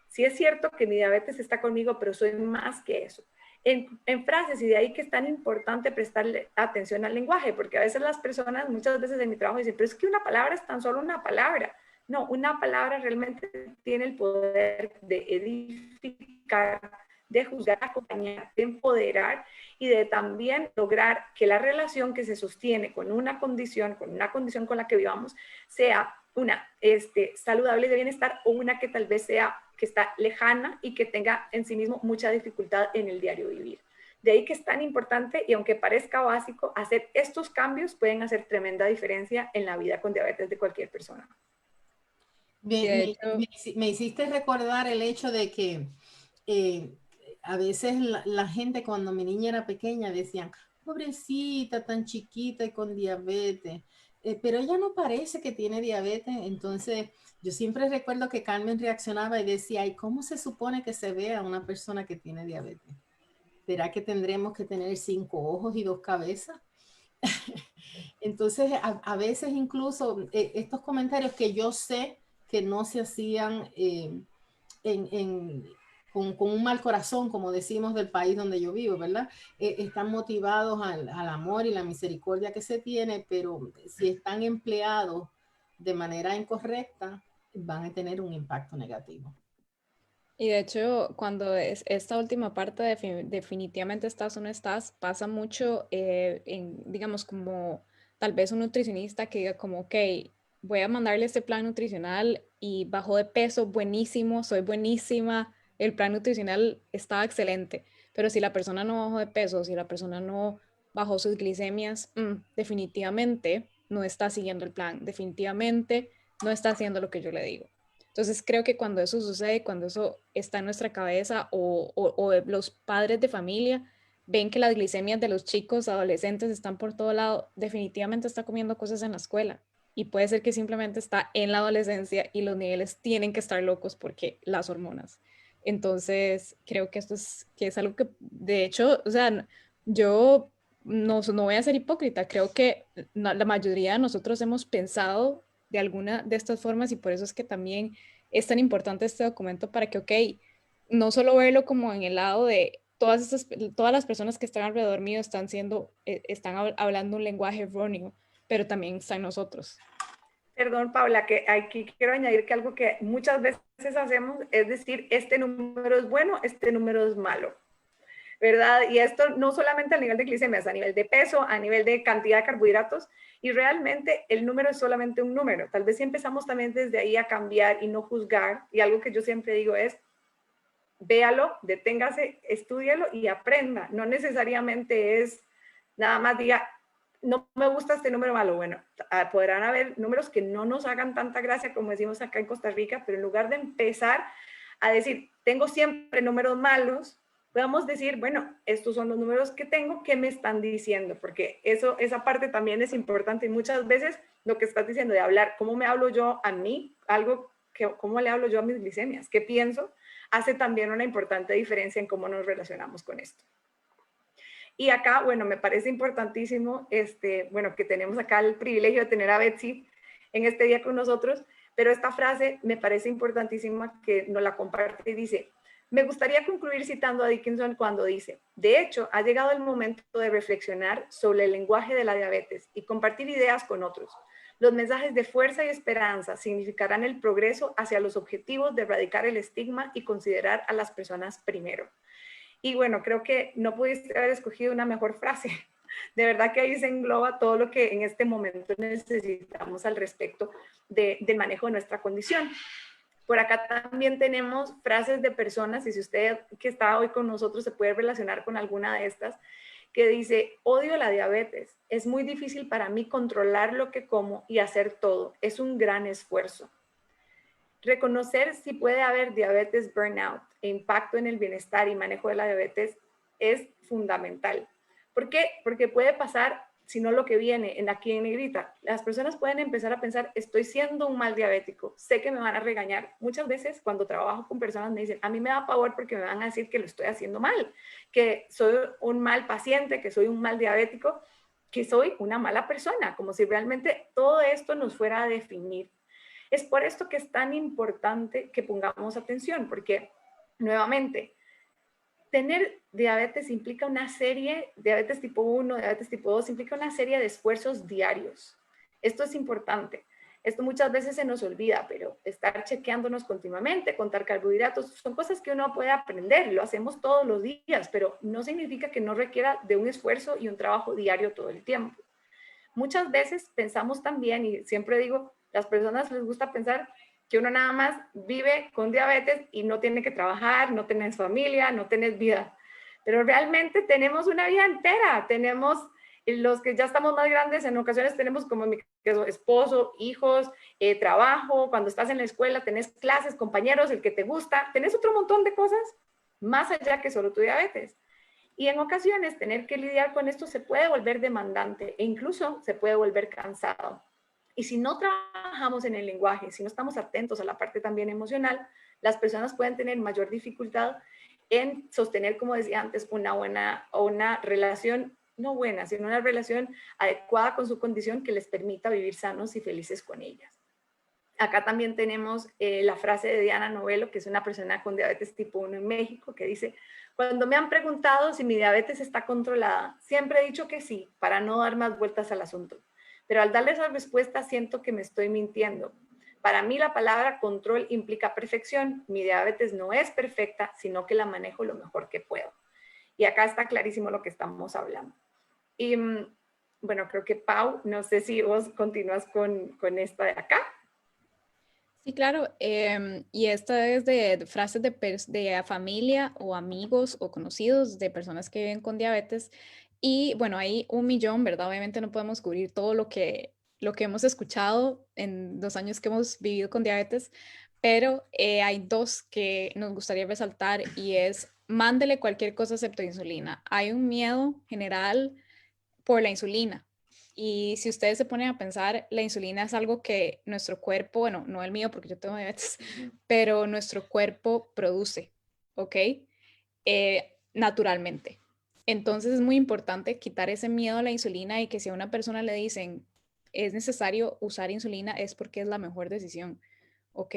sí es cierto que mi diabetes está conmigo, pero soy más que eso. En frases, y de ahí que es tan importante prestarle atención al lenguaje, porque a veces las personas, muchas veces en mi trabajo dicen, pero es que una palabra es tan solo una palabra. No, una palabra realmente tiene el poder de edificar, de juzgar, acompañar, de empoderar y de también lograr que la relación que se sostiene con una condición con la que vivamos, sea una saludable de bienestar o una que tal vez sea que está lejana y que tenga en sí mismo mucha dificultad en el diario vivir. De ahí que es tan importante, y aunque parezca básico, hacer estos cambios pueden hacer tremenda diferencia en la vida con diabetes de cualquier persona. Me hiciste recordar el hecho de que a veces la gente cuando mi niña era pequeña decían, pobrecita, tan chiquita y con diabetes, pero ella no parece que tiene diabetes. Entonces yo siempre recuerdo que Carmen reaccionaba y decía, ¿y cómo se supone que se vea una persona que tiene diabetes? ¿Será que tendremos que tener 5 ojos y 2 cabezas? Entonces, a veces incluso estos comentarios que yo sé que no se hacían con un mal corazón, como decimos del país donde yo vivo, ¿verdad? Están motivados al amor y la misericordia que se tiene, pero si están empleados de manera incorrecta, van a tener un impacto negativo. Y de hecho, cuando es esta última parte de definitivamente estás o no estás, pasa mucho digamos, como tal vez un nutricionista que diga como, ok, voy a mandarle este plan nutricional y bajó de peso, buenísimo, soy buenísima, el plan nutricional estaba excelente, pero si la persona no bajó de peso, si la persona no bajó sus glicemias, definitivamente no está siguiendo el plan, definitivamente no está haciendo lo que yo le digo. Entonces creo que cuando eso sucede, cuando eso está en nuestra cabeza o los padres de familia ven que las glicemias de los chicos, adolescentes están por todo lado, definitivamente está comiendo cosas en la escuela. Y puede ser que simplemente está en la adolescencia y los niveles tienen que estar locos porque las hormonas. Entonces creo que esto es algo que, de hecho, o sea, yo no voy a ser hipócrita, creo que la mayoría de nosotros hemos pensado de alguna de estas formas y por eso es que también es tan importante este documento para que, ok, no solo verlo como en el lado de todas las personas que están alrededor mío están hablando un lenguaje erróneo, pero también están nosotros. Perdón, Paula, que aquí quiero añadir que algo que muchas veces hacemos es decir, este número es bueno, este número es malo, ¿verdad? Y esto no solamente a nivel de glicemias, a nivel de peso, a nivel de cantidad de carbohidratos, y realmente el número es solamente un número. Tal vez si empezamos también desde ahí a cambiar y no juzgar, y algo que yo siempre digo es, véalo, deténgase, estúdielo y aprenda. No necesariamente es nada más diga, no me gusta este número malo. Bueno, podrán haber números que no nos hagan tanta gracia como decimos acá en Costa Rica, pero en lugar de empezar a decir, tengo siempre números malos, podemos decir, bueno, estos son los números que tengo, ¿qué me están diciendo? Porque esa parte también es importante y muchas veces lo que estás diciendo de hablar, ¿cómo me hablo yo a mí? ¿Cómo le hablo yo a mis glicemias? ¿Qué pienso? Hace también una importante diferencia en cómo nos relacionamos con esto. Y acá, bueno, me parece importantísimo, bueno, que tenemos acá el privilegio de tener a Betsy en este día con nosotros, pero esta frase me parece importantísima que nos la comparte y dice, me gustaría concluir citando a Dickinson cuando dice, de hecho, ha llegado el momento de reflexionar sobre el lenguaje de la diabetes y compartir ideas con otros. Los mensajes de fuerza y esperanza significarán el progreso hacia los objetivos de erradicar el estigma y considerar a las personas primero. Y bueno, creo que no pudiste haber escogido una mejor frase. De verdad que ahí se engloba todo lo que en este momento necesitamos al respecto del manejo de nuestra condición. Por acá también tenemos frases de personas, y si usted que está hoy con nosotros se puede relacionar con alguna de estas, que dice, odio la diabetes, es muy difícil para mí controlar lo que como y hacer todo, es un gran esfuerzo. Reconocer si puede haber diabetes burnout e impacto en el bienestar y manejo de la diabetes es fundamental. ¿Por qué? Porque puede pasar, si no lo que viene aquí en negrita, las personas pueden empezar a pensar, estoy siendo un mal diabético, sé que me van a regañar. Muchas veces cuando trabajo con personas me dicen, a mí me da pavor porque me van a decir que lo estoy haciendo mal, que soy un mal paciente, que soy un mal diabético, que soy una mala persona, como si realmente todo esto nos fuera a definir. Es por esto que es tan importante que pongamos atención, porque nuevamente, tener diabetes implica una serie, diabetes tipo 1, diabetes tipo 2, implica una serie de esfuerzos diarios. Esto es importante. Esto muchas veces se nos olvida, pero estar chequeándonos continuamente, contar carbohidratos, son cosas que uno puede aprender, lo hacemos todos los días, pero no significa que no requiera de un esfuerzo y un trabajo diario todo el tiempo. Muchas veces pensamos también, y siempre digo, las personas les gusta pensar que uno nada más vive con diabetes y no tiene que trabajar, no tenés familia, no tenés vida. Pero realmente tenemos una vida entera, tenemos los que ya estamos más grandes, en ocasiones tenemos como mi caso, esposo, hijos, trabajo, cuando estás en la escuela tenés clases, compañeros, el que te gusta, tenés otro montón de cosas más allá que solo tu diabetes. Y en ocasiones tener que lidiar con esto se puede volver demandante e incluso se puede volver cansado. Y si no trabajamos en el lenguaje, si no estamos atentos a la parte también emocional, las personas pueden tener mayor dificultad en sostener, como decía antes, una relación, no buena, sino una relación adecuada con su condición que les permita vivir sanos y felices con ellas. Acá también tenemos la frase de Diana Novelo, que es una persona con diabetes tipo 1 en México, que dice: cuando me han preguntado si mi diabetes está controlada, siempre he dicho que sí, para no dar más vueltas al asunto. Pero al darle esa respuesta siento que me estoy mintiendo. Para mí la palabra control implica perfección. Mi diabetes no es perfecta, sino que la manejo lo mejor que puedo. Y acá está clarísimo lo que estamos hablando. Y bueno, creo que Pau, no sé si vos continúas con esta de acá. Sí, claro. Y esta es de frases de familia o amigos o conocidos de personas que viven con diabetes. Y bueno, hay un millón, ¿verdad? Obviamente no podemos cubrir todo lo que hemos escuchado en los años que hemos vivido con diabetes, pero hay dos que nos gustaría resaltar y es: mándele cualquier cosa excepto insulina. Hay un miedo general por la insulina. Y si ustedes se ponen a pensar, la insulina es algo que nuestro cuerpo, bueno, no el mío porque yo tengo diabetes, pero nuestro cuerpo produce, ¿ok? Naturalmente. Entonces es muy importante quitar ese miedo a la insulina y que si a una persona le dicen es necesario usar insulina es porque es la mejor decisión, ¿ok?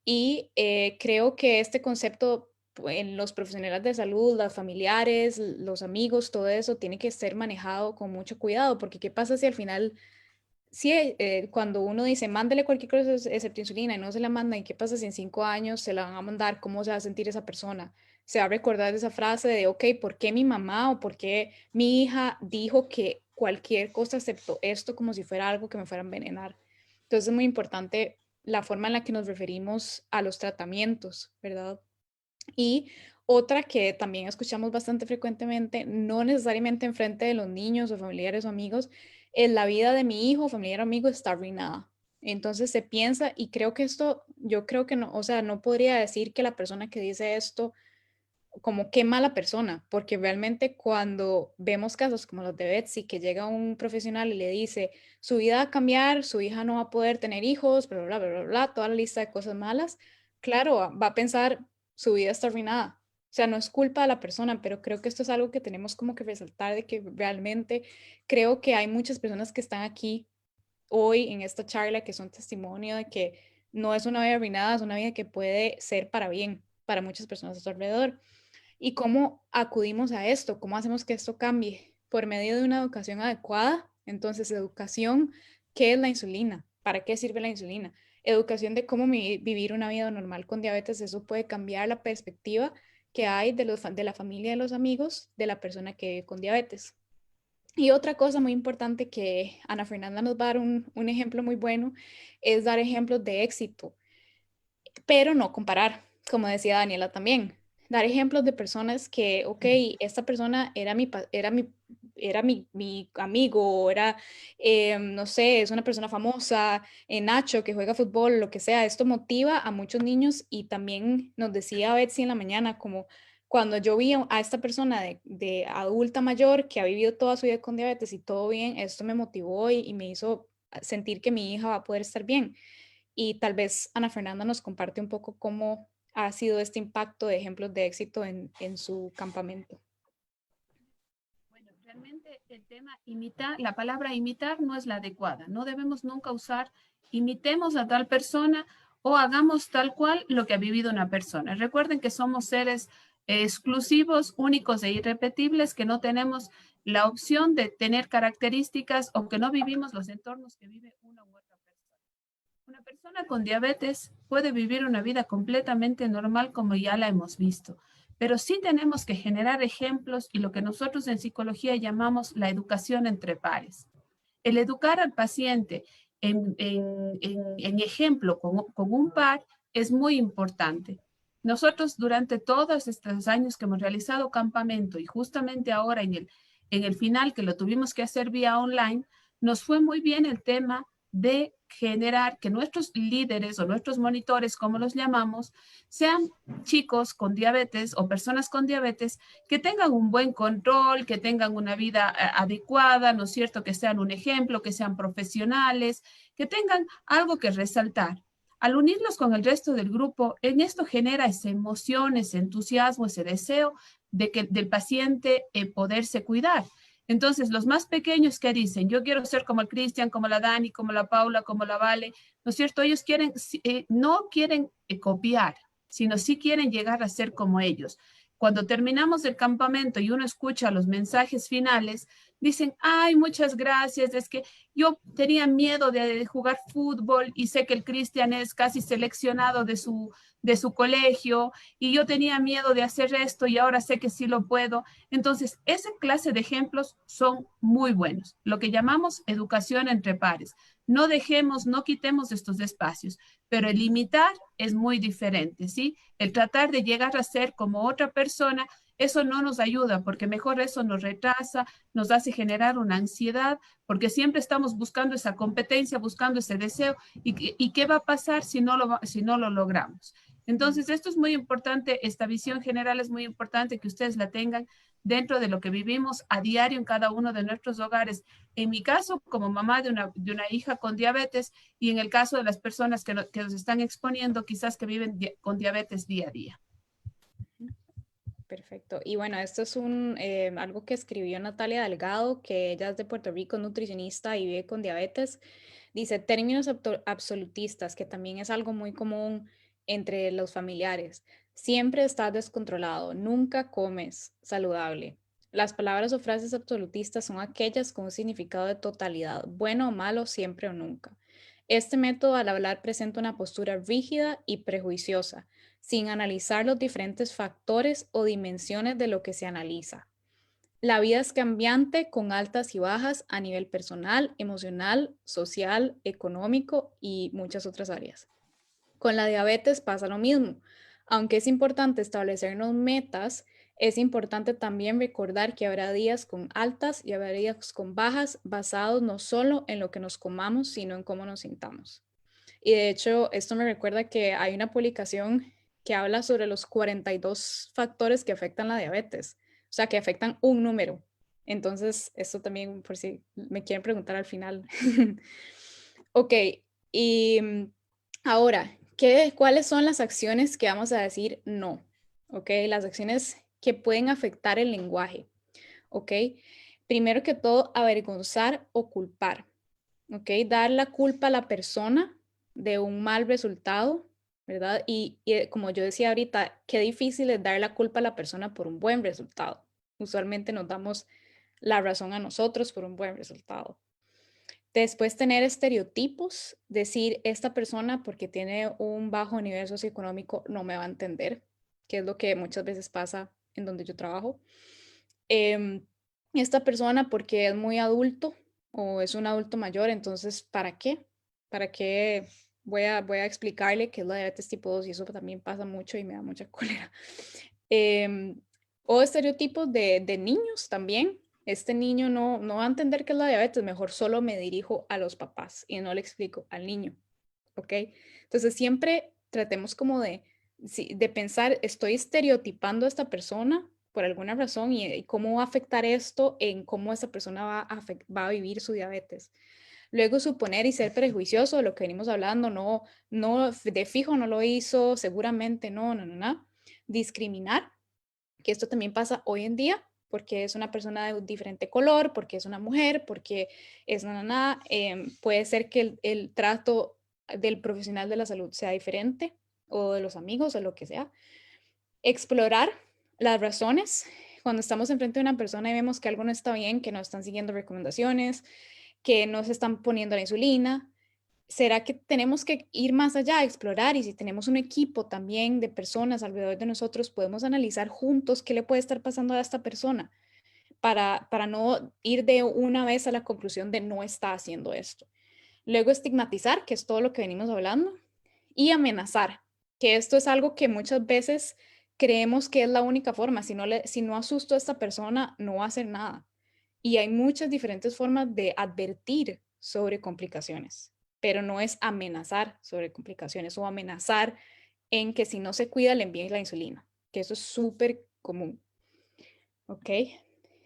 Y creo que este concepto en los profesionales de salud, los familiares, los amigos, todo eso tiene que ser manejado con mucho cuidado, porque ¿qué pasa si al final, si cuando uno dice, mándele cualquier cosa excepto insulina y no se la manda, ¿y qué pasa si en 5 años se la van a mandar? ¿Cómo se va a sentir esa persona? Se va a recordar de esa frase de, ok, ¿por qué mi mamá o por qué mi hija dijo que cualquier cosa excepto esto como si fuera algo que me fuera a envenenar? Entonces es muy importante la forma en la que nos referimos a los tratamientos, ¿verdad? Y otra que también escuchamos bastante frecuentemente, no necesariamente en frente de los niños o familiares o amigos, es: la vida de mi hijo, familiar o amigo está arruinada. Entonces se piensa, y creo que esto, yo creo que no, o sea, no podría decir que la persona que dice esto como qué mala persona, porque realmente cuando vemos casos como los de Betsy, que llega un profesional y le dice, su vida va a cambiar, su hija no va a poder tener hijos, bla, bla, bla, bla, bla, toda la lista de cosas malas, claro, va a pensar, su vida está arruinada. O sea, no es culpa de la persona, pero creo que esto es algo que tenemos como que resaltar, de que realmente creo que hay muchas personas que están aquí hoy en esta charla que son testimonio de que no es una vida arruinada, es una vida que puede ser para bien para muchas personas a su alrededor. ¿Y cómo acudimos a esto? ¿Cómo hacemos que esto cambie? Por medio de una educación adecuada. Entonces, educación, ¿qué es la insulina? ¿Para qué sirve la insulina? Educación de cómo vivir una vida normal con diabetes. Eso puede cambiar la perspectiva que hay de la familia, de los amigos, de la persona que vive con diabetes. Y otra cosa muy importante que Ana Fernanda nos va a dar un ejemplo muy bueno es dar ejemplos de éxito, pero no comparar, como decía Daniela también. Dar ejemplos de personas que, ok, esta persona mi amigo, o era, no sé, es una persona famosa, Nacho, que juega fútbol, lo que sea. Esto motiva a muchos niños y también nos decía Betsy en la mañana, como cuando yo vi a esta persona de adulta mayor que ha vivido toda su vida con diabetes y todo bien, esto me motivó y me hizo sentir que mi hija va a poder estar bien. Y tal vez Ana Fernanda nos comparte un poco cómo ha sido este impacto de ejemplos de éxito en su campamento. Bueno, realmente el tema imitar, la palabra imitar no es la adecuada. No debemos nunca usar imitemos a tal persona o hagamos tal cual lo que ha vivido una persona. Recuerden que somos seres exclusivos, únicos e irrepetibles, que no tenemos la opción de tener características o que no vivimos los entornos que vive una u otra persona. Una persona con diabetes puede vivir una vida completamente normal como ya la hemos visto, pero sí tenemos que generar ejemplos y lo que nosotros en psicología llamamos la educación entre pares. El educar al paciente en ejemplo con un par es muy importante. Nosotros durante todos estos años que hemos realizado campamento y justamente ahora en el final que lo tuvimos que hacer vía online, nos fue muy bien el tema de generar que nuestros líderes o nuestros monitores, como los llamamos, sean chicos con diabetes o personas con diabetes que tengan un buen control, que tengan una vida adecuada, ¿no es cierto? Que sean un ejemplo, que sean profesionales, que tengan algo que resaltar. Al unirlos con el resto del grupo, en esto genera esa emoción, ese entusiasmo, ese deseo del paciente poderse cuidar. Entonces, los más pequeños que dicen, yo quiero ser como el Cristian, como la Dani, como la Paula, como la Vale, ¿no es cierto? Ellos quieren, no quieren copiar, sino sí quieren llegar a ser como ellos. Cuando terminamos el campamento y uno escucha los mensajes finales, dicen, ay, muchas gracias, es que yo tenía miedo de jugar fútbol y sé que el Cristian es casi seleccionado de su colegio y yo tenía miedo de hacer esto y ahora sé que sí lo puedo. Entonces, esa clase de ejemplos son muy buenos, lo que llamamos educación entre pares. No dejemos, no quitemos estos espacios, pero el limitar es muy diferente, ¿sí? El tratar de llegar a ser como otra persona, eso no nos ayuda, porque mejor eso nos retrasa, nos hace generar una ansiedad, porque siempre estamos buscando esa competencia, buscando ese deseo, y qué va a pasar si no lo logramos. Entonces, esto es muy importante, esta visión general es muy importante que ustedes la tengan dentro de lo que vivimos a diario en cada uno de nuestros hogares. En mi caso, como mamá de una hija con diabetes, y en el caso de las personas que nos están exponiendo, quizás que viven con diabetes día a día. Perfecto. Y bueno, esto es algo que escribió Natalia Delgado, que ella es de Puerto Rico, nutricionista y vive con diabetes. Dice, términos absolutistas, que también es algo muy común entre los familiares. Siempre estás descontrolado, nunca comes saludable. Las palabras o frases absolutistas son aquellas con un significado de totalidad, bueno o malo, siempre o nunca. Este método al hablar presenta una postura rígida y prejuiciosa, sin analizar los diferentes factores o dimensiones de lo que se analiza. La vida es cambiante con altas y bajas a nivel personal, emocional, social, económico y muchas otras áreas. Con la diabetes pasa lo mismo. Aunque es importante establecernos metas, es importante también recordar que habrá días con altas y habrá días con bajas basados no solo en lo que nos comamos, sino en cómo nos sintamos. Y de hecho, esto me recuerda que hay una publicación que habla sobre los 42 factores que afectan la diabetes, o sea, que afectan un número. Entonces, esto también, por si me quieren preguntar al final. Ok, y ahora, ¿cuáles son las acciones que vamos a decir no? Ok, las acciones que pueden afectar el lenguaje. Ok, primero que todo, avergonzar o culpar. Ok, dar la culpa a la persona de un mal resultado, ¿verdad? Y como yo decía ahorita, qué difícil es dar la culpa a la persona por un buen resultado. Usualmente nos damos la razón a nosotros por un buen resultado. Después tener estereotipos, decir, esta persona porque tiene un bajo nivel socioeconómico no me va a entender, que es lo que muchas veces pasa en donde yo trabajo. Esta persona porque es muy adulto o es un adulto mayor, entonces, ¿para qué? ¿Para qué voy a explicarle qué es la diabetes tipo 2? Y eso también pasa mucho y me da mucha cólera. O estereotipos de niños también. Este niño no va a entender qué es la diabetes, mejor solo me dirijo a los papás y no le explico al niño, ¿ok? Entonces siempre tratemos como de pensar, estoy estereotipando a esta persona por alguna razón y cómo va a afectar esto en cómo esa persona va a vivir su diabetes. Luego suponer y ser prejuicioso de lo que venimos hablando, no de fijo no lo hizo, seguramente no. Discriminar, que esto también pasa hoy en día, porque es una persona de un diferente color, porque es una mujer, porque es puede ser que el trato del profesional de la salud sea diferente o de los amigos o lo que sea. Explorar las razones. Cuando estamos enfrente de una persona y vemos que algo no está bien, que no están siguiendo recomendaciones, que no se están poniendo la insulina, ¿será que tenemos que ir más allá, explorar? Y si tenemos un equipo también de personas alrededor de nosotros, podemos analizar juntos qué le puede estar pasando a esta persona para no ir de una vez a la conclusión de no está haciendo esto. Luego estigmatizar, que es todo lo que venimos hablando, y amenazar, que esto es algo que muchas veces creemos que es la única forma. Si no asusto a esta persona, no va a hacer nada. Y hay muchas diferentes formas de advertir sobre complicaciones, pero no es amenazar sobre complicaciones o amenazar en que si no se cuida le envíen la insulina, que eso es súper común. ¿Ok?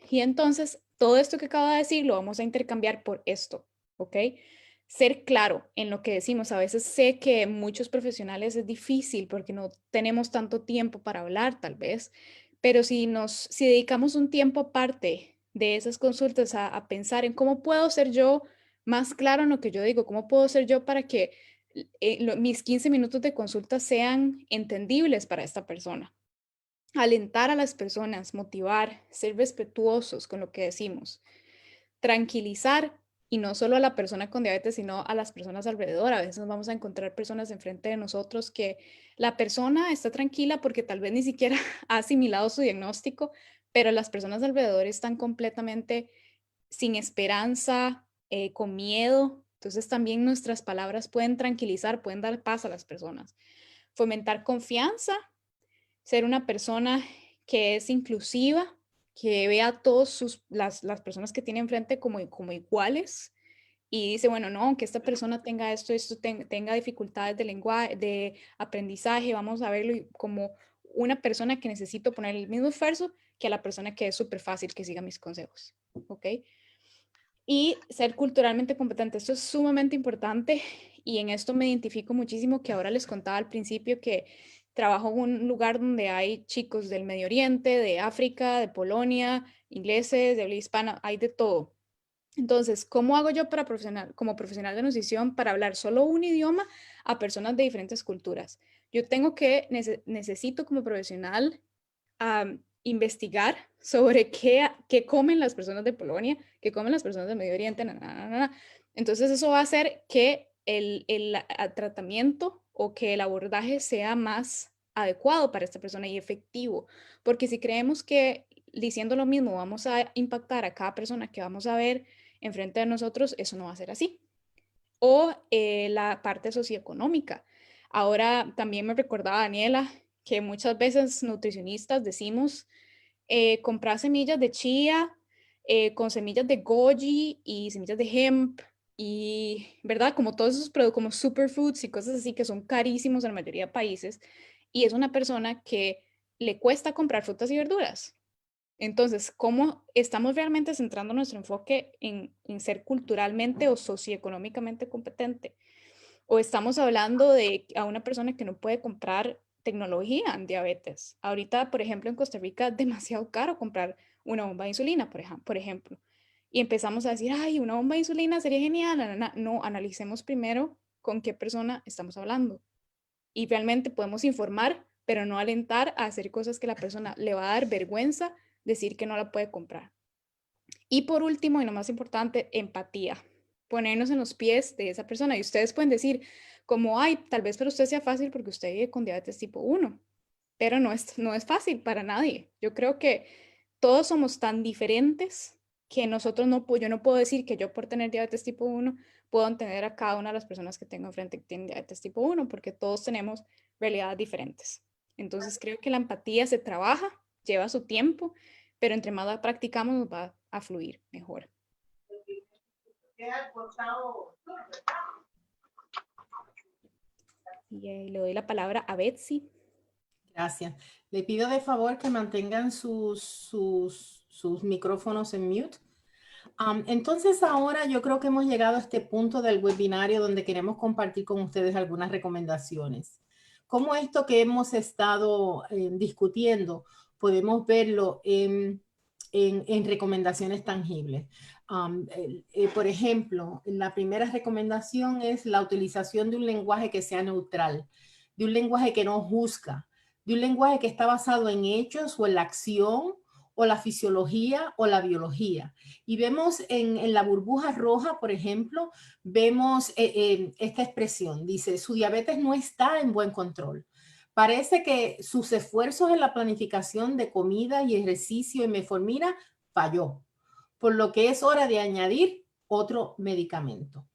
Y entonces, todo esto que acabo de decir lo vamos a intercambiar por esto. ¿Ok? Ser claro en lo que decimos. A veces sé que muchos profesionales es difícil porque no tenemos tanto tiempo para hablar, tal vez, pero si dedicamos un tiempo aparte de esas consultas a pensar en cómo puedo ser yo más claro en lo que yo digo, cómo puedo ser yo para que mis 15 minutos de consulta sean entendibles para esta persona. Alentar a las personas, motivar, ser respetuosos con lo que decimos, tranquilizar, y no solo a la persona con diabetes, sino a las personas alrededor. A veces vamos a encontrar personas enfrente de nosotros que la persona está tranquila porque tal vez ni siquiera ha asimilado su diagnóstico, pero las personas alrededor están completamente sin esperanza, con miedo. Entonces también nuestras palabras pueden tranquilizar, pueden dar paz a las personas. Fomentar confianza, ser una persona que es inclusiva, que vea a todas las personas que tiene enfrente como iguales y dice, bueno, no, aunque esta persona tenga tenga dificultades de lenguaje, de aprendizaje, vamos a verlo como una persona que necesito poner el mismo esfuerzo que a la persona que es súper fácil que siga mis consejos, ¿ok? Y ser culturalmente competente, esto es sumamente importante y en esto me identifico muchísimo, que ahora les contaba al principio que trabajo en un lugar donde hay chicos del Medio Oriente, de África, de Polonia, ingleses, de habla hispana, hay de todo. Entonces, ¿cómo hago yo como profesional de nutrición para hablar solo un idioma a personas de diferentes culturas? Yo necesito como profesional investigar sobre qué comen las personas de Polonia, qué comen las personas del Medio Oriente. Entonces eso va a hacer que el tratamiento o que el abordaje sea más adecuado para esta persona y efectivo. Porque si creemos que diciendo lo mismo vamos a impactar a cada persona que vamos a ver enfrente de nosotros, eso no va a ser así. O la parte socioeconómica. Ahora también me recordaba Daniela que muchas veces nutricionistas decimos comprar semillas de chía con semillas de goji y semillas de hemp y, ¿verdad? Como todos esos productos como superfoods y cosas así que son carísimos en la mayoría de países. Y es una persona que le cuesta comprar frutas y verduras. Entonces, ¿cómo estamos realmente centrando nuestro enfoque en ser culturalmente o socioeconómicamente competente? ¿O estamos hablando de a una persona que no puede comprar tecnología en diabetes? Ahorita, por ejemplo, en Costa Rica es demasiado caro comprar una bomba de insulina, por ejemplo. Y empezamos a decir, ay, una bomba de insulina sería genial. No, analicemos primero con qué persona estamos hablando. Y realmente podemos informar, pero no alentar a hacer cosas que la persona le va a dar vergüenza decir que no la puede comprar. Y por último, y lo más importante, empatía. Ponernos en los pies de esa persona. Y ustedes pueden decir, como, ay, tal vez para usted sea fácil porque usted vive con diabetes tipo 1, pero no es fácil para nadie. Yo creo que todos somos tan diferentes que yo no puedo decir que yo por tener diabetes tipo 1 puedo entender a cada una de las personas que tengo enfrente que tienen diabetes tipo 1, porque todos tenemos realidades diferentes. Entonces creo que la empatía se trabaja, lleva su tiempo, pero entre más la practicamos nos va a fluir mejor. Y le doy la palabra a Betsy. Gracias. Le pido de favor que mantengan sus micrófonos en mute. Entonces ahora yo creo que hemos llegado a este punto del webinario donde queremos compartir con ustedes algunas recomendaciones. Cómo esto que hemos estado discutiendo podemos verlo en recomendaciones tangibles. Por ejemplo, la primera recomendación es la utilización de un lenguaje que sea neutral, de un lenguaje que no juzga, de un lenguaje que está basado en hechos o en la acción o la fisiología o la biología. Y vemos en la burbuja roja, por ejemplo, vemos esta expresión. Dice, su diabetes no está en buen control. Parece que sus esfuerzos en la planificación de comida y ejercicio y metformina falló, por lo que es hora de añadir otro medicamento.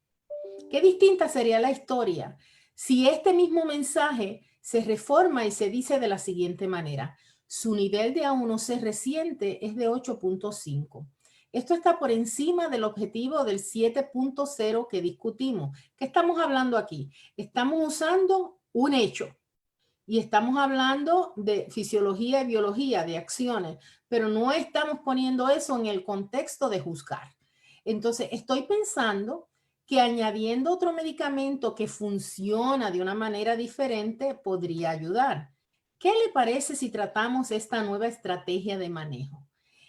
¿Qué distinta sería la historia si este mismo mensaje se reforma y se dice de la siguiente manera? Su nivel de A1C reciente es de 8.5. Esto está por encima del objetivo del 7.0 que discutimos. ¿Qué estamos hablando aquí? Estamos usando un hecho y estamos hablando de fisiología y biología, de acciones, pero no estamos poniendo eso en el contexto de juzgar. Entonces, estoy pensando que añadiendo otro medicamento que funciona de una manera diferente podría ayudar. ¿Qué le parece si tratamos esta nueva estrategia de manejo?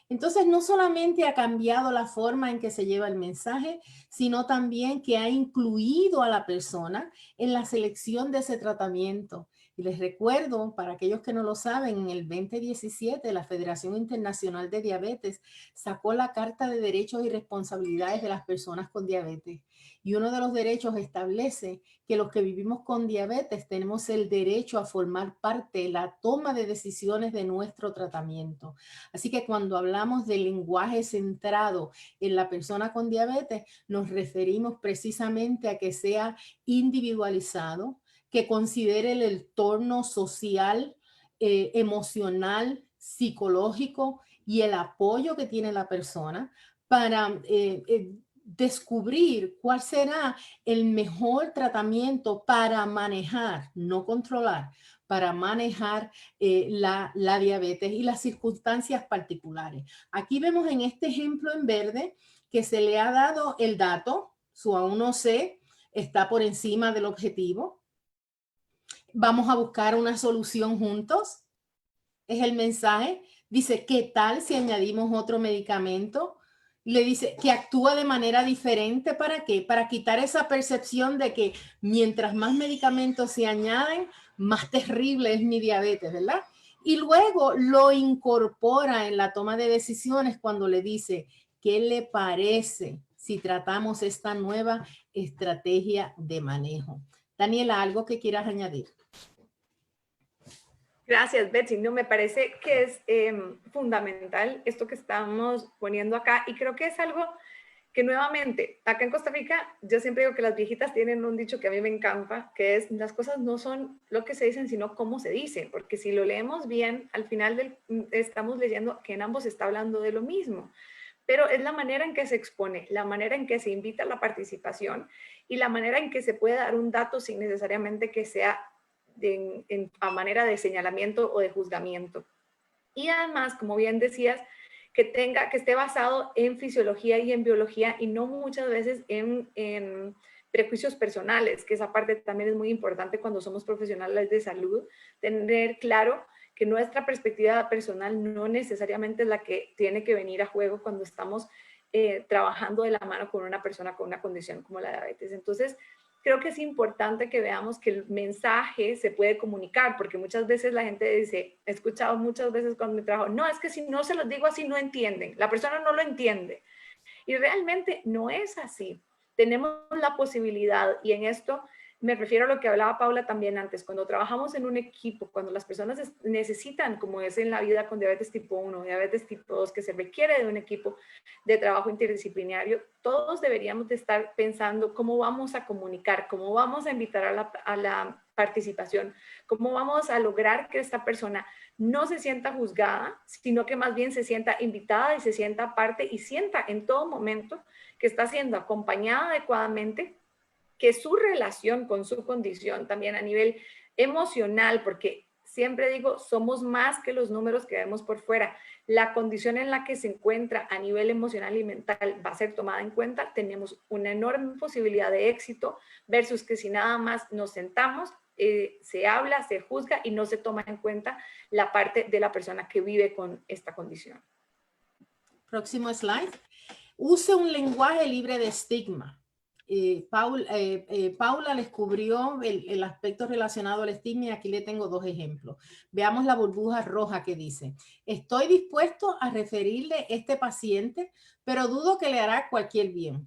Entonces, no solamente ha cambiado la forma en que se lleva el mensaje, sino también que ha incluido a la persona en la selección de ese tratamiento. Y les recuerdo, para aquellos que no lo saben, en el 2017 la Federación Internacional de Diabetes sacó la Carta de Derechos y Responsabilidades de las Personas con Diabetes. Y uno de los derechos establece que los que vivimos con diabetes tenemos el derecho a formar parte de la toma de decisiones de nuestro tratamiento. Así que cuando hablamos del lenguaje centrado en la persona con diabetes, nos referimos precisamente a que sea individualizado, que considere el entorno social, emocional, psicológico y el apoyo que tiene la persona para descubrir cuál será el mejor tratamiento para manejar, no controlar, para manejar la diabetes y las circunstancias particulares. Aquí vemos en este ejemplo en verde que se le ha dado el dato, su A1C está por encima del objetivo. Vamos a buscar una solución juntos. Es el mensaje. Dice, ¿qué tal si añadimos otro medicamento? Le dice que actúa de manera diferente. ¿Para qué? Para quitar esa percepción de que mientras más medicamentos se añaden, más terrible es mi diabetes, ¿verdad? Y luego lo incorpora en la toma de decisiones cuando le dice, ¿qué le parece si tratamos esta nueva estrategia de manejo? Daniela, ¿algo que quieras añadir? Gracias, Betsy. No, me parece que es fundamental esto que estamos poniendo acá y creo que es algo que nuevamente, acá en Costa Rica, yo siempre digo que las viejitas tienen un dicho que a mí me encanta, que es, las cosas no son lo que se dicen, sino cómo se dicen, porque si lo leemos bien, al final estamos leyendo que en ambos está hablando de lo mismo, pero es la manera en que se expone, la manera en que se invita a la participación y la manera en que se puede dar un dato sin necesariamente que sea a manera de señalamiento o de juzgamiento. Y además, como bien decías, que esté basado en fisiología y en biología y no muchas veces en prejuicios personales, que esa parte también es muy importante cuando somos profesionales de salud, tener claro que nuestra perspectiva personal no necesariamente es la que tiene que venir a juego cuando estamos trabajando de la mano con una persona con una condición como la diabetes. Entonces, creo que es importante que veamos que el mensaje se puede comunicar, porque muchas veces la gente dice, he escuchado muchas veces cuando me trabajo, no, es que si no se los digo así no entienden, la persona no lo entiende. Y realmente no es así. Tenemos la posibilidad, y en esto me refiero a lo que hablaba Paula también antes, cuando trabajamos en un equipo, cuando las personas necesitan, como es en la vida con diabetes tipo 1, diabetes tipo 2, que se requiere de un equipo de trabajo interdisciplinario, todos deberíamos de estar pensando cómo vamos a comunicar, cómo vamos a invitar a la participación, cómo vamos a lograr que esta persona no se sienta juzgada, sino que más bien se sienta invitada y se sienta parte y sienta en todo momento que está siendo acompañada adecuadamente, que su relación con su condición también a nivel emocional, porque siempre digo, somos más que los números que vemos por fuera. La condición en la que se encuentra a nivel emocional y mental va a ser tomada en cuenta. Tenemos una enorme posibilidad de éxito versus que si nada más nos sentamos, se habla, se juzga y no se toma en cuenta la parte de la persona que vive con esta condición. Próximo slide. Use un lenguaje libre de estigma. Paula les cubrió el aspecto relacionado al estigma y aquí le tengo dos ejemplos. Veamos la burbuja roja que dice: estoy dispuesto a referirle este paciente, pero dudo que le hará cualquier bien.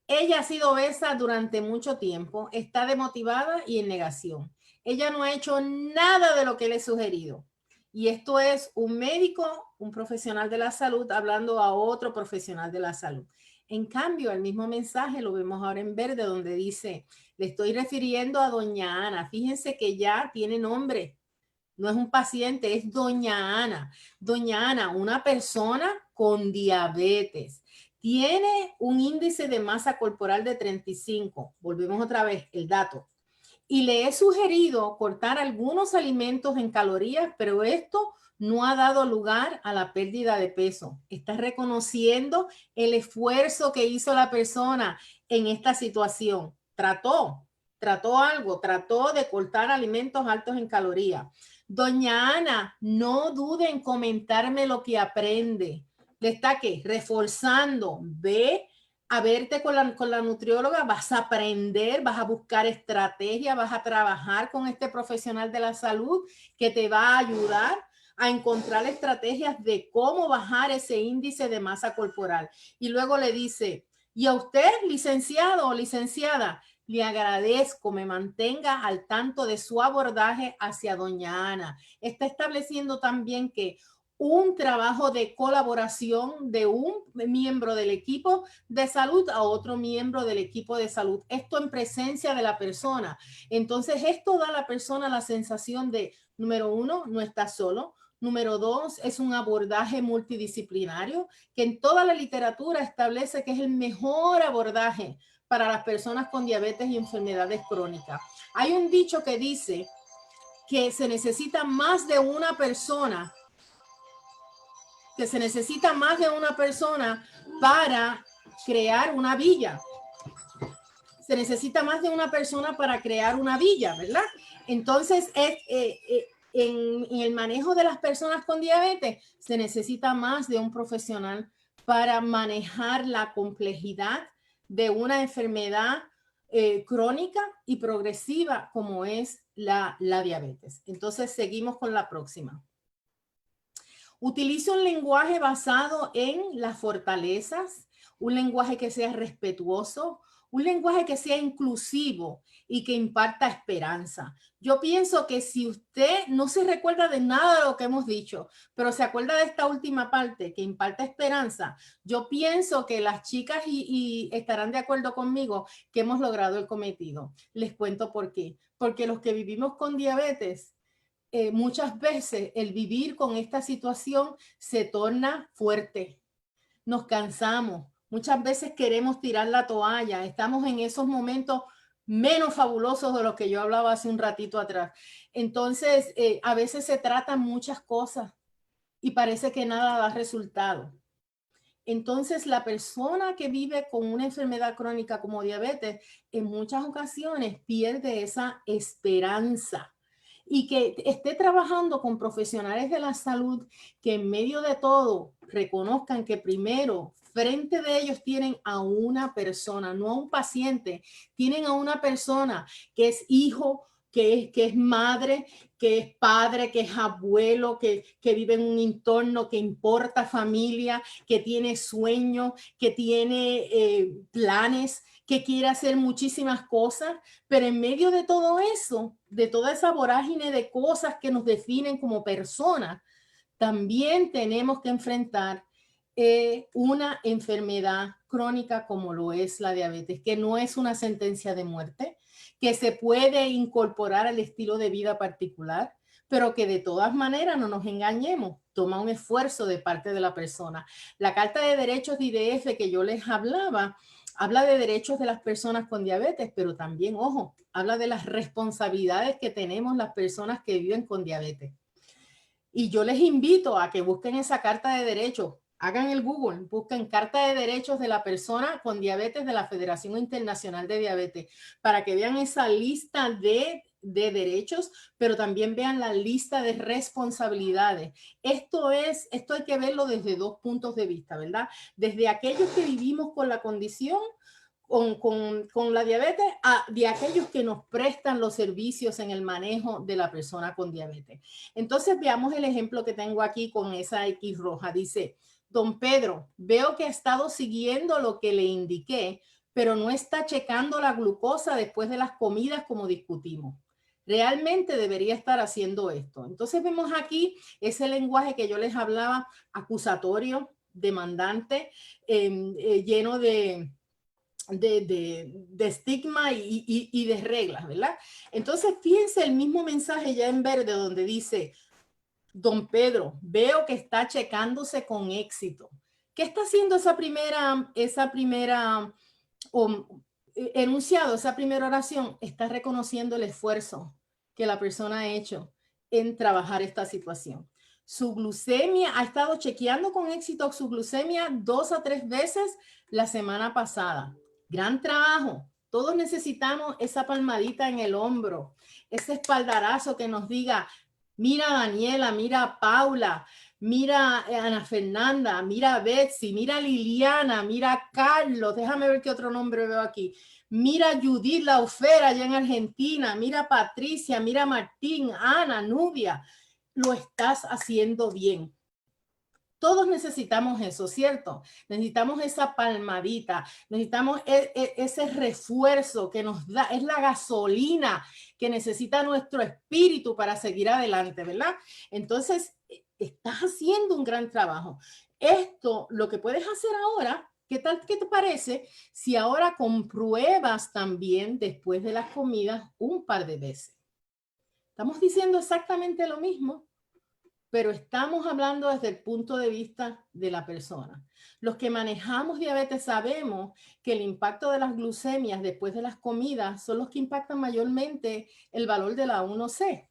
Ella ha sido obesa durante mucho tiempo, está demotivada y en negación. Ella no ha hecho nada de lo que le he sugerido. Y esto es un médico, un profesional de la salud, hablando a otro profesional de la salud. En cambio, el mismo mensaje lo vemos ahora en verde, donde dice: le estoy refiriendo a doña Ana. Fíjense que ya tiene nombre. No es un paciente, es doña Ana. Doña Ana, una persona con diabetes. Tiene un índice de masa corporal de 35. Volvemos otra vez el dato. Y le he sugerido cortar algunos alimentos en calorías, pero esto no ha dado lugar a la pérdida de peso. Está reconociendo el esfuerzo que hizo la persona en esta situación. Trató algo, trató de cortar alimentos altos en calorías. Doña Ana, no dude en comentarme lo que aprende. Le está ¿qué? Reforzando. Ve a verte con la nutrióloga, vas a aprender, vas a buscar estrategias, vas a trabajar con este profesional de la salud que te va a ayudar a encontrar estrategias de cómo bajar ese índice de masa corporal. Y luego le dice: y a usted, licenciado o licenciada, le agradezco, me mantenga al tanto de su abordaje hacia doña Ana. Está estableciendo también que un trabajo de colaboración de un miembro del equipo de salud a otro miembro del equipo de salud. Esto en presencia de la persona. Entonces, esto da a la persona la sensación de, número uno, no está solo. Número dos, es un abordaje multidisciplinario que en toda la literatura establece que es el mejor abordaje para las personas con diabetes y enfermedades crónicas. Hay un dicho que dice que se necesita más de una persona para crear una villa. Se necesita más de una persona para crear una villa, ¿verdad? Entonces, en el manejo de las personas con diabetes, se necesita más de un profesional para manejar la complejidad de una enfermedad crónica y progresiva como es la diabetes. Entonces, seguimos con la próxima. Utiliza un lenguaje basado en las fortalezas, un lenguaje que sea respetuoso, un lenguaje que sea inclusivo y que imparta esperanza. Yo pienso que si usted no se recuerda de nada de lo que hemos dicho, pero se acuerda de esta última parte que imparta esperanza, yo pienso que las chicas y estarán de acuerdo conmigo que hemos logrado el cometido. Les cuento por qué. Porque los que vivimos con diabetes, muchas veces el vivir con esta situación se torna fuerte. Nos cansamos. Muchas veces queremos tirar la toalla. Estamos en esos momentos menos fabulosos de los que yo hablaba hace un ratito atrás. Entonces, a veces se tratan muchas cosas y parece que nada da resultado. Entonces, la persona que vive con una enfermedad crónica como diabetes, en muchas ocasiones pierde esa esperanza. Y que esté trabajando con profesionales de la salud que en medio de todo reconozcan que primero frente de ellos tienen a una persona, no a un paciente, tienen a una persona que es hijo, que es madre, que es padre, que es abuelo, que vive en un entorno que importa familia, que tiene sueños, que tiene planes, que quiere hacer muchísimas cosas, pero en medio de todo eso, de toda esa vorágine de cosas que nos definen como personas, también tenemos que enfrentar una enfermedad crónica como lo es la diabetes, que no es una sentencia de muerte, que se puede incorporar al estilo de vida particular, pero que de todas maneras, no nos engañemos, toma un esfuerzo de parte de la persona. La Carta de Derechos de IDF que yo les hablaba, habla de derechos de las personas con diabetes, pero también, ojo, habla de las responsabilidades que tenemos las personas que viven con diabetes. Y yo les invito a que busquen esa Carta de Derechos, hagan el Google, busquen Carta de Derechos de la Persona con Diabetes de la Federación Internacional de Diabetes, para que vean esa lista de derechos, pero también vean la lista de responsabilidades. Esto hay que verlo desde dos puntos de vista, ¿verdad? Desde aquellos que vivimos con la condición, con la diabetes de aquellos que nos prestan los servicios en el manejo de la persona con diabetes. Entonces veamos el ejemplo que tengo aquí con esa X roja. Dice, don Pedro, veo que ha estado siguiendo lo que le indiqué, pero no está checando la glucosa después de las comidas como discutimos. Realmente debería estar haciendo esto. Entonces vemos aquí ese lenguaje que yo les hablaba, acusatorio, demandante, lleno de estigma y de reglas, ¿verdad? Entonces, fíjense el mismo mensaje ya en verde donde dice, don Pedro, veo que está checándose con éxito. ¿Qué está haciendo esa primera enunciado, esa primera oración? Está reconociendo el esfuerzo que la persona ha hecho en trabajar esta situación. Su glucemia, ha estado chequeando con éxito su glucemia 2 a 3 veces la semana pasada. Gran trabajo. Todos necesitamos esa palmadita en el hombro, ese espaldarazo que nos diga, mira Daniela, mira Paula, mira Ana Fernanda, mira Betsy, mira Liliana, mira Carlos, déjame ver qué otro nombre veo aquí. Mira Judith Laufera allá en Argentina, mira Patricia, mira Martín, Ana, Nubia. Lo estás haciendo bien. Todos necesitamos eso, ¿cierto? Necesitamos esa palmadita, necesitamos ese refuerzo que nos da, es la gasolina que necesita nuestro espíritu para seguir adelante, ¿verdad? Entonces, estás haciendo un gran trabajo. Esto, lo que puedes hacer ahora, ¿qué te parece si ahora compruebas también después de las comidas un par de veces? Estamos diciendo exactamente lo mismo, pero estamos hablando desde el punto de vista de la persona. Los que manejamos diabetes sabemos que el impacto de las glucemias después de las comidas son los que impactan mayormente el valor de la A1C.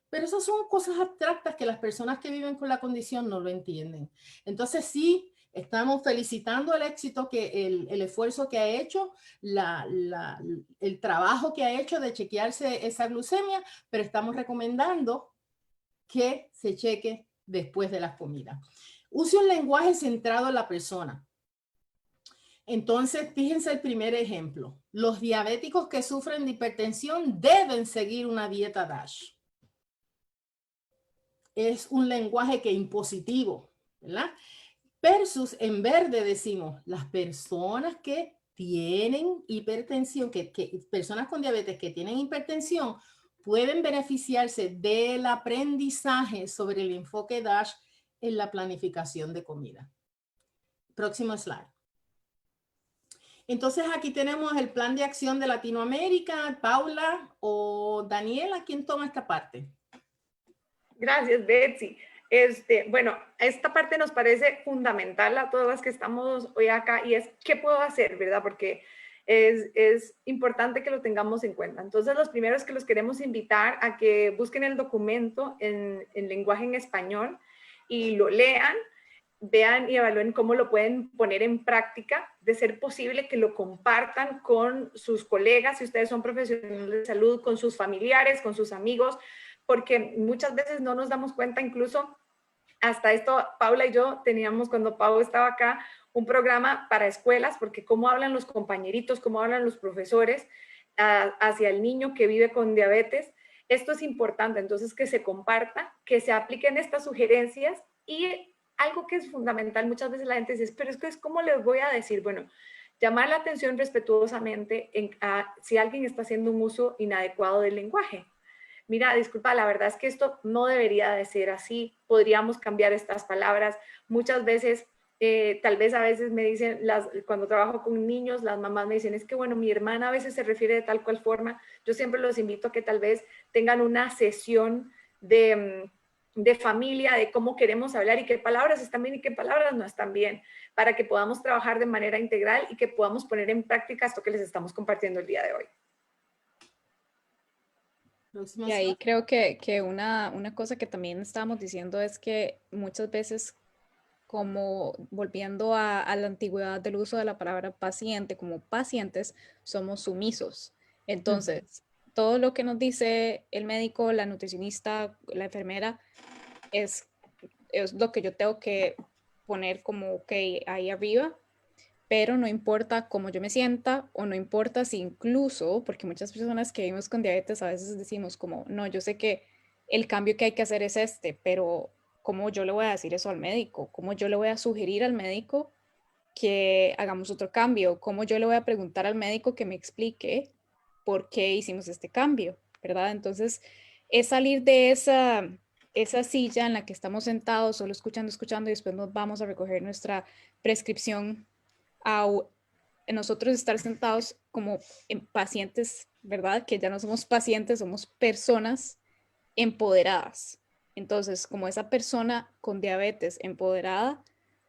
Pero esas son cosas abstractas que las personas que viven con la condición no lo entienden. Entonces sí, estamos felicitando el éxito, el esfuerzo que ha hecho, el trabajo que ha hecho de chequearse esa glucemia, pero estamos recomendando que se cheque después de las comidas. Use un lenguaje centrado en la persona. Entonces, fíjense el primer ejemplo. Los diabéticos que sufren de hipertensión deben seguir una dieta DASH. Es un lenguaje que impositivo, ¿verdad? Versus en verde decimos, las personas que tienen hipertensión, personas con diabetes que tienen hipertensión, pueden beneficiarse del aprendizaje sobre el enfoque DASH en la planificación de comida. Próximo slide. Entonces aquí tenemos el plan de acción de Latinoamérica. Paula o Daniela, ¿quién toma esta parte? Gracias, Betsy. Bueno, esta parte nos parece fundamental a todas las que estamos hoy acá y es ¿qué puedo hacer, verdad? Porque es importante que lo tengamos en cuenta. Entonces, los primeros que los queremos invitar a que busquen el documento en lenguaje en español y lo lean, vean y evalúen cómo lo pueden poner en práctica, de ser posible que lo compartan con sus colegas, si ustedes son profesionales de salud, con sus familiares, con sus amigos, porque muchas veces no nos damos cuenta, incluso hasta esto, Paula y yo teníamos, cuando Pau estaba acá, un programa para escuelas, porque cómo hablan los compañeritos, cómo hablan los profesores hacia el niño que vive con diabetes. Esto es importante, entonces que se comparta, que se apliquen estas sugerencias y algo que es fundamental, muchas veces la gente dice, pero es que ¿cómo les voy a decir? Bueno, llamar la atención respetuosamente si alguien está haciendo un uso inadecuado del lenguaje. Mira, disculpa, la verdad es que esto no debería de ser así, podríamos cambiar estas palabras. Muchas veces, tal vez a veces me dicen, cuando trabajo con niños, las mamás me dicen, es que bueno, mi hermana a veces se refiere de tal cual forma. Yo siempre los invito a que tal vez tengan una sesión de familia, de cómo queremos hablar y qué palabras están bien y qué palabras no están bien, para que podamos trabajar de manera integral y que podamos poner en práctica esto que les estamos compartiendo el día de hoy. Y ahí creo que una cosa que también estábamos diciendo es que muchas veces, como volviendo a la antigüedad del uso de la palabra paciente, como pacientes, somos sumisos. Entonces, todo lo que nos dice el médico, la nutricionista, la enfermera, es lo que yo tengo que poner como ok ahí arriba, pero no importa cómo yo me sienta o no importa si incluso, porque muchas personas que vivimos con diabetes a veces decimos como, no, yo sé que el cambio que hay que hacer es este, pero ¿cómo yo le voy a decir eso al médico? ¿Cómo yo le voy a sugerir al médico que hagamos otro cambio? ¿Cómo yo le voy a preguntar al médico que me explique por qué hicimos este cambio? ¿Verdad? Entonces, es salir de esa silla en la que estamos sentados, solo escuchando, escuchando, y después nos vamos a recoger nuestra prescripción a nosotros estar sentados como en pacientes, ¿verdad? Que ya no somos pacientes, somos personas empoderadas. Entonces, como esa persona con diabetes empoderada,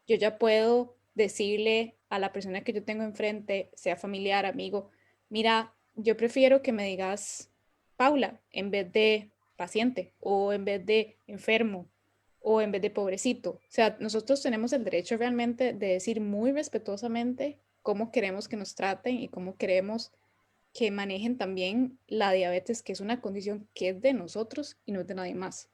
yo ya puedo decirle a la persona que yo tengo enfrente, sea familiar, amigo, mira, yo prefiero que me digas Paula en vez de paciente o en vez de enfermo o en vez de pobrecito. O sea, nosotros tenemos el derecho realmente de decir muy respetuosamente cómo queremos que nos traten y cómo queremos que manejen también la diabetes, que es una condición que es de nosotros y no es de nadie más.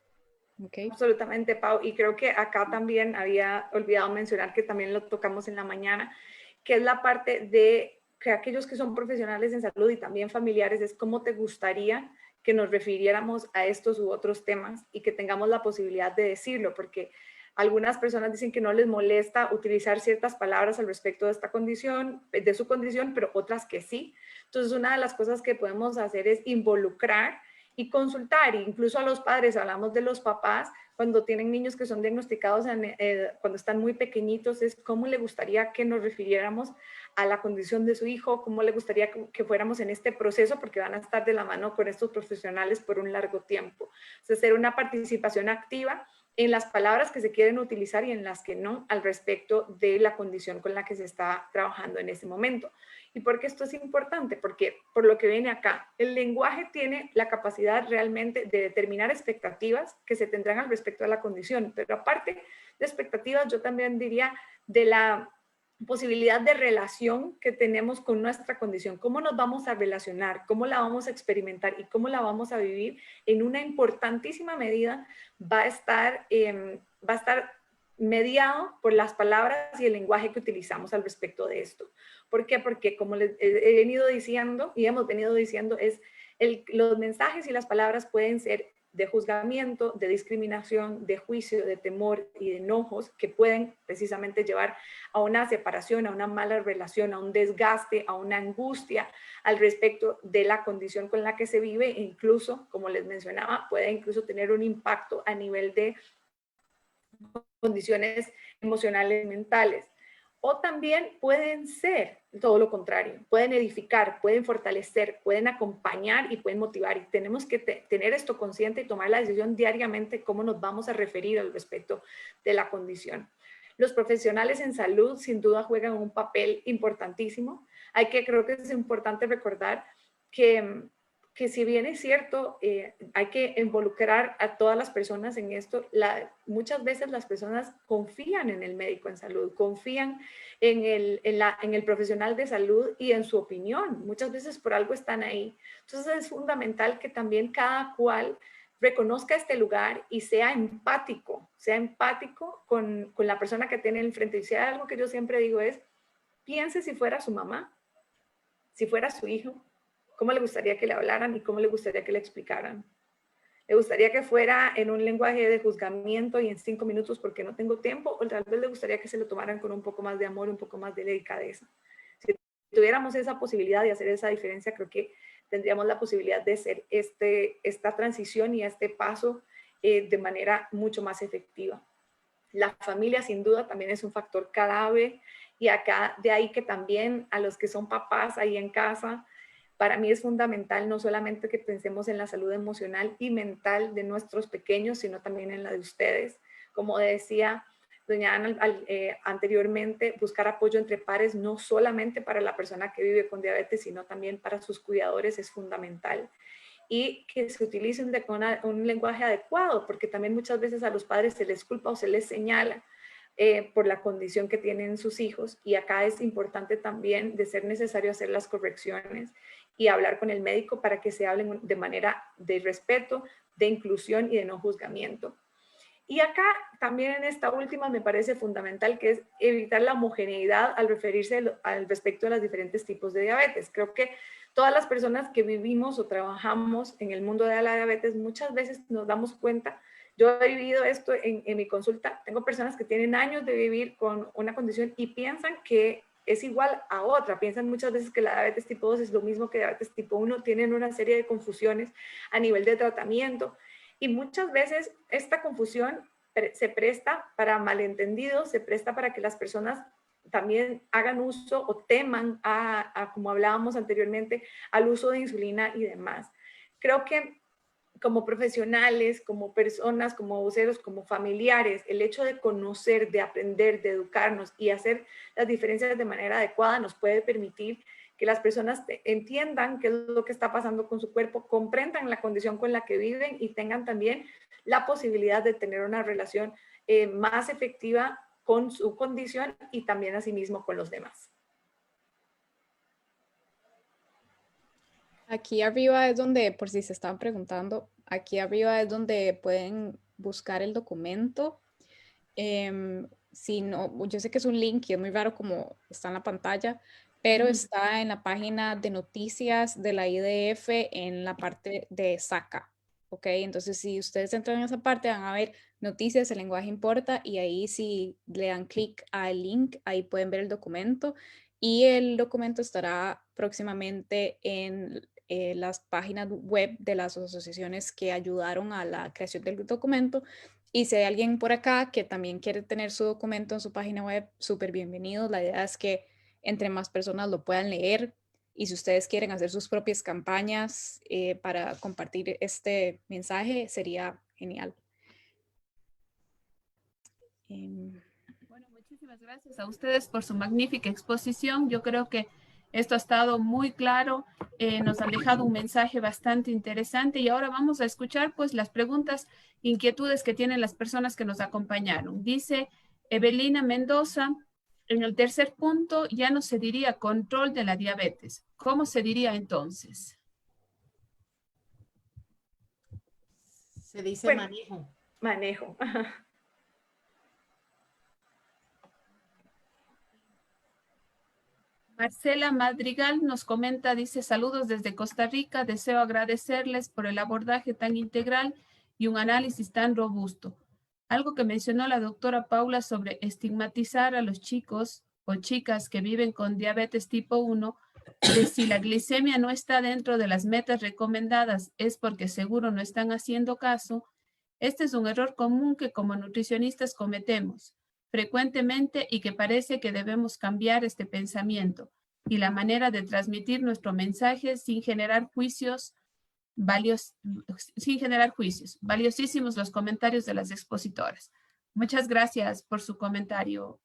¿Okay? Absolutamente, Pau. Y creo que acá también había olvidado mencionar que también lo tocamos en la mañana, que es la parte de que aquellos que son profesionales en salud y también familiares, es cómo te gustaría que nos refiriéramos a estos u otros temas y que tengamos la posibilidad de decirlo, porque algunas personas dicen que no les molesta utilizar ciertas palabras al respecto de esta condición, de su condición, pero otras que sí. Entonces, una de las cosas que podemos hacer es involucrar y consultar, incluso a los padres, hablamos de los papás, cuando tienen niños que son diagnosticados cuando están muy pequeñitos, es cómo le gustaría que nos refiriéramos a la condición de su hijo, cómo le gustaría que fuéramos en este proceso, porque van a estar de la mano con estos profesionales por un largo tiempo. O sea, hacer una participación activa en las palabras que se quieren utilizar y en las que no, al respecto de la condición con la que se está trabajando en ese momento. ¿Y por qué esto es importante? Porque por lo que viene acá, el lenguaje tiene la capacidad realmente de determinar expectativas que se tendrán al respecto de la condición, pero aparte de expectativas, yo también diría de la posibilidad de relación que tenemos con nuestra condición, cómo nos vamos a relacionar, cómo la vamos a experimentar y cómo la vamos a vivir, en una importantísima medida va a estar mediado por las palabras y el lenguaje que utilizamos al respecto de esto. ¿Por qué? Porque como les he venido diciendo y hemos venido diciendo, los mensajes y las palabras pueden ser de juzgamiento, de discriminación, de juicio, de temor y de enojos que pueden precisamente llevar a una separación, a una mala relación, a un desgaste, a una angustia al respecto de la condición con la que se vive e incluso, como les mencionaba, puede incluso tener un impacto a nivel de condiciones emocionales, mentales. O también pueden ser todo lo contrario, pueden edificar, pueden fortalecer, pueden acompañar y pueden motivar. Y tenemos que tener esto consciente y tomar la decisión diariamente cómo nos vamos a referir al respecto de la condición. Los profesionales en salud sin duda juegan un papel importantísimo. Creo que es importante recordar que si bien es cierto, hay que involucrar a todas las personas en esto, muchas veces las personas confían en el médico en salud, confían en el profesional de salud y en su opinión. Muchas veces por algo están ahí. Entonces es fundamental que también cada cual reconozca este lugar y sea empático con la persona que tiene enfrente. Y si hay algo que yo siempre digo es, piense si fuera su mamá, si fuera su hijo, cómo le gustaría que le hablaran y cómo le gustaría que le explicaran. ¿Le gustaría que fuera en un lenguaje de juzgamiento y en 5 minutos porque no tengo tiempo? ¿O tal vez le gustaría que se lo tomaran con un poco más de amor, un poco más de delicadeza? Si tuviéramos esa posibilidad de hacer esa diferencia, creo que tendríamos la posibilidad de hacer esta transición y este paso de manera mucho más efectiva. La familia sin duda también es un factor clave y acá de ahí que también a los que son papás ahí en casa, para mí es fundamental no solamente que pensemos en la salud emocional y mental de nuestros pequeños, sino también en la de ustedes. Como decía doña Ana anteriormente, buscar apoyo entre pares, no solamente para la persona que vive con diabetes, sino también para sus cuidadores es fundamental. Y que se utilice un lenguaje adecuado, porque también muchas veces a los padres se les culpa o se les señala por la condición que tienen sus hijos, y acá es importante también, de ser necesario, hacer las correcciones y hablar con el médico para que se hablen de manera de respeto, de inclusión y de no juzgamiento. Y acá también en esta última me parece fundamental, que es evitar la homogeneidad al referirse al respecto de los diferentes tipos de diabetes. Creo que todas las personas que vivimos o trabajamos en el mundo de la diabetes, muchas veces nos damos cuenta. Yo he vivido esto en mi consulta. Tengo personas que tienen años de vivir con una condición y piensan que es igual a otra. Piensan muchas veces que la diabetes tipo 2 es lo mismo que diabetes tipo 1. Tienen una serie de confusiones a nivel de tratamiento. Y muchas veces esta confusión se presta para malentendidos, se presta para que las personas también hagan uso o teman como hablábamos anteriormente, al uso de insulina y demás. Creo que como profesionales, como personas, como voceros, como familiares, el hecho de conocer, de aprender, de educarnos y hacer las diferencias de manera adecuada nos puede permitir que las personas entiendan qué es lo que está pasando con su cuerpo, comprendan la condición con la que viven y tengan también la posibilidad de tener una relación más efectiva con su condición y también asimismo con los demás. Aquí arriba es donde, por si se estaban preguntando, aquí arriba es donde pueden buscar el documento. Si no, yo sé que es un link y es muy raro como está en la pantalla, pero está en la página de noticias de la IDF en la parte de SACA. ¿Ok? Entonces, si ustedes entran en esa parte, van a ver noticias, el lenguaje importa, y ahí si le dan clic al link, ahí pueden ver el documento. Y el documento estará próximamente en las páginas web de las asociaciones que ayudaron a la creación del documento. Y si hay alguien por acá que también quiere tener su documento en su página web, súper bienvenidos. La idea es que entre más personas lo puedan leer, y si ustedes quieren hacer sus propias campañas para compartir este mensaje, sería genial. Bueno, muchísimas gracias a ustedes por su magnífica exposición. Yo creo que esto ha estado muy claro, nos han dejado un mensaje bastante interesante y ahora vamos a escuchar pues las preguntas, inquietudes que tienen las personas que nos acompañaron. Dice Evelina Mendoza, en el tercer punto ya no se diría control de la diabetes. ¿Cómo se diría entonces? Se dice Bueno, manejo. Manejo. Marcela Madrigal nos comenta, dice, saludos desde Costa Rica, deseo agradecerles por el abordaje tan integral y un análisis tan robusto. Algo que mencionó la doctora Paula sobre estigmatizar a los chicos o chicas que viven con diabetes tipo 1, de si la glicemia no está dentro de las metas recomendadas es porque seguro no están haciendo caso. Este es un error común que como nutricionistas cometemos frecuentemente y que parece que debemos cambiar este pensamiento y la manera de transmitir nuestro mensaje sin generar juicios. Valiosísimos los comentarios de las expositoras. Muchas gracias por su comentario.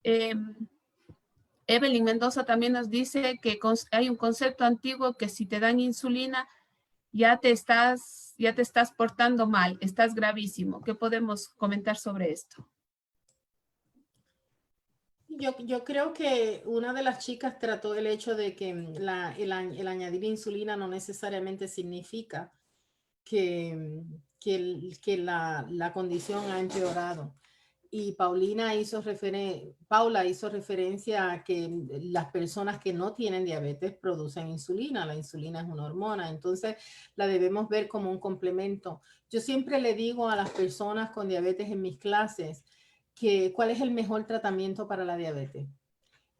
Evelyn Mendoza también nos dice que hay un concepto antiguo que si te dan insulina ya te estás portando mal, estás gravísimo. ¿Qué podemos comentar sobre esto? Yo creo que una de las chicas trató el hecho de que el añadir insulina no necesariamente significa que la condición ha empeorado. Y Paula hizo referencia a que las personas que no tienen diabetes producen insulina. La insulina es una hormona, entonces la debemos ver como un complemento. Yo siempre le digo a las personas con diabetes en mis clases que cuál es el mejor tratamiento para la diabetes.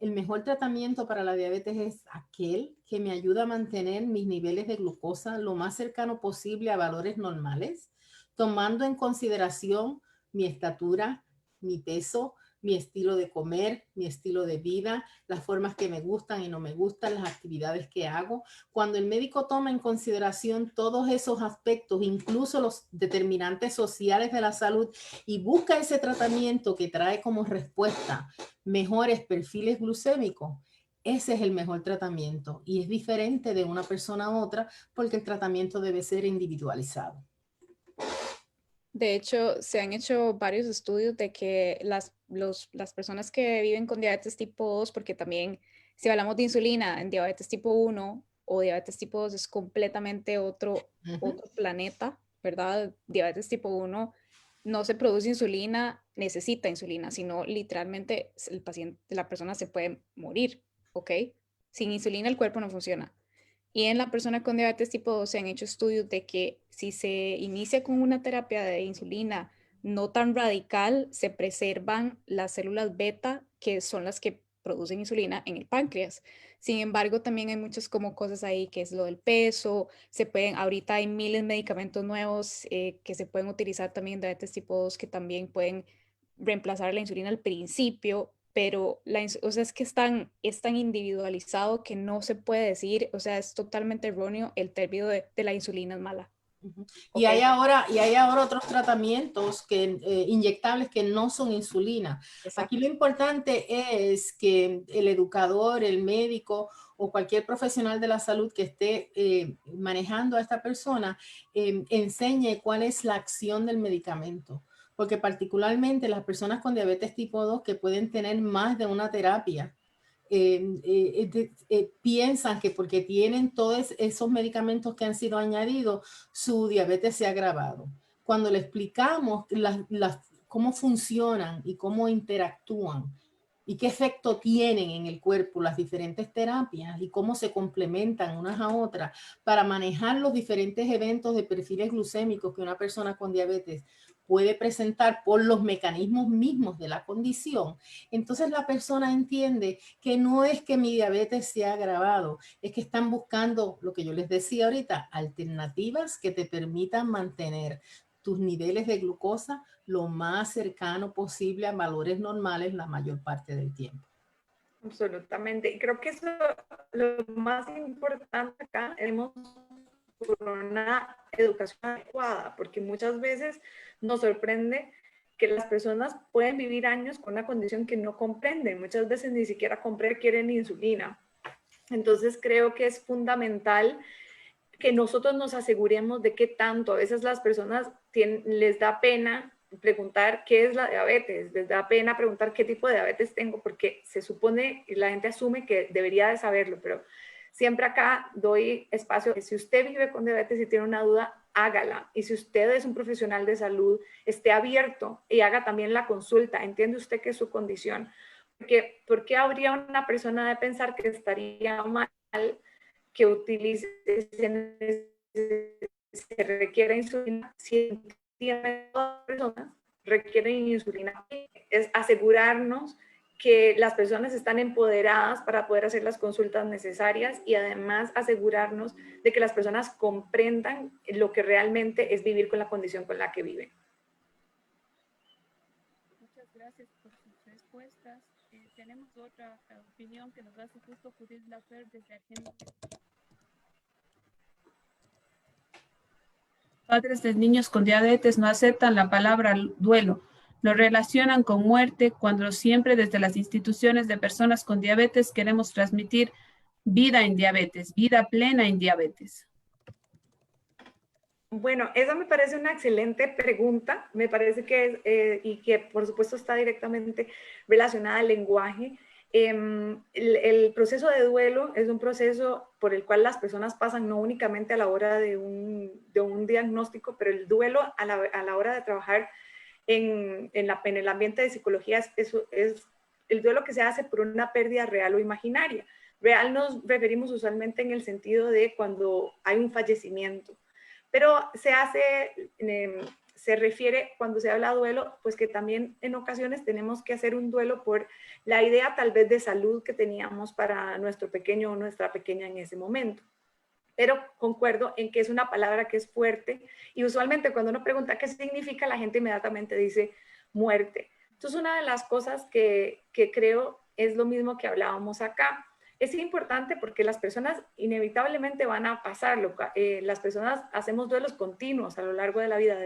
El mejor tratamiento para la diabetes es aquel que me ayuda a mantener mis niveles de glucosa lo más cercano posible a valores normales, tomando en consideración mi estatura, mi peso, mi estilo de comer, mi estilo de vida, las formas que me gustan y no me gustan, las actividades que hago. Cuando el médico toma en consideración todos esos aspectos, incluso los determinantes sociales de la salud, y busca ese tratamiento que trae como respuesta mejores perfiles glucémicos, ese es el mejor tratamiento y es diferente de una persona a otra porque el tratamiento debe ser individualizado. De hecho, se han hecho varios estudios de que las personas que viven con diabetes tipo 2, porque también si hablamos de insulina en diabetes tipo 1 o diabetes tipo 2 es completamente otro planeta, ¿verdad? Diabetes tipo 1 no se produce insulina, necesita insulina, sino literalmente el paciente, la persona se puede morir, ¿ok? Sin insulina el cuerpo no funciona. Y en la persona con diabetes tipo 2 se han hecho estudios de que si se inicia con una terapia de insulina no tan radical, se preservan las células beta, que son las que producen insulina en el páncreas. Sin embargo, también hay muchas como cosas ahí, que es lo del peso, ahorita hay miles de medicamentos nuevos que se pueden utilizar también en diabetes tipo 2 que también pueden reemplazar la insulina al principio, pero o sea, es tan individualizado que no se puede decir, o sea, es totalmente erróneo el término de la insulina es mala. Y Okay. hay ahora otros tratamientos inyectables que no son insulina. Exacto. Aquí lo importante es que el educador, el médico o cualquier profesional de la salud que esté manejando a esta persona enseñe cuál es la acción del medicamento. Porque particularmente las personas con diabetes tipo 2 que pueden tener más de una terapia, piensan que porque tienen todos esos medicamentos que han sido añadidos, su diabetes se ha agravado. Cuando le explicamos cómo funcionan y cómo interactúan y qué efecto tienen en el cuerpo las diferentes terapias y cómo se complementan unas a otras para manejar los diferentes eventos de perfiles glucémicos que una persona con diabetes puede presentar por los mecanismos mismos de la condición, entonces la persona entiende que no es que mi diabetes se ha agravado, es que están buscando, lo que yo les decía ahorita, alternativas que te permitan mantener tus niveles de glucosa lo más cercano posible a valores normales la mayor parte del tiempo. Absolutamente. Y creo que eso lo más importante acá, hemos por una educación adecuada, porque muchas veces nos sorprende que las personas pueden vivir años con una condición que no comprenden. Muchas veces ni siquiera quieren insulina. Entonces creo que es fundamental que nosotros nos aseguremos de qué tanto. A veces las personas les da pena preguntar qué es la diabetes, les da pena preguntar qué tipo de diabetes tengo, porque se supone y la gente asume que debería de saberlo, pero siempre acá doy espacio. Si usted vive con diabetes y tiene una duda, hágala. Y si usted es un profesional de salud, esté abierto y haga también la consulta. ¿Entiende usted que es su condición? Porque, ¿por qué habría una persona de pensar que estaría mal que utilice, se requiere insulina? Si todas las personas requieren insulina, es asegurarnos que las personas están empoderadas para poder hacer las consultas necesarias y además asegurarnos de que las personas comprendan lo que realmente es vivir con la condición con la que viven. Muchas gracias por sus respuestas. Tenemos otra opinión que nos hace justo Judith Lafer desde Argentina. Padres de niños con diabetes no aceptan la palabra duelo. Lo relacionan con muerte cuando siempre desde las instituciones de personas con diabetes queremos transmitir vida en diabetes, vida plena en diabetes. Bueno, esa me parece una excelente pregunta. Me parece que es, y que por supuesto está directamente relacionada al lenguaje. El proceso de duelo es un proceso por el cual las personas pasan no únicamente a la hora de un diagnóstico, pero el duelo a la hora de trabajar en el ambiente de psicología es el duelo que se hace por una pérdida real o imaginaria. Real nos referimos usualmente en el sentido de cuando hay un fallecimiento, pero se refiere cuando se habla de duelo, pues que también en ocasiones tenemos que hacer un duelo por la idea tal vez de salud que teníamos para nuestro pequeño o nuestra pequeña en ese momento. Pero concuerdo en que es una palabra que es fuerte y usualmente cuando uno pregunta qué significa, la gente inmediatamente dice muerte. Entonces, una de las cosas que creo es lo mismo que hablábamos acá. Es importante porque las personas inevitablemente van a pasarlo. Las personas hacemos duelos continuos a lo largo de la vida,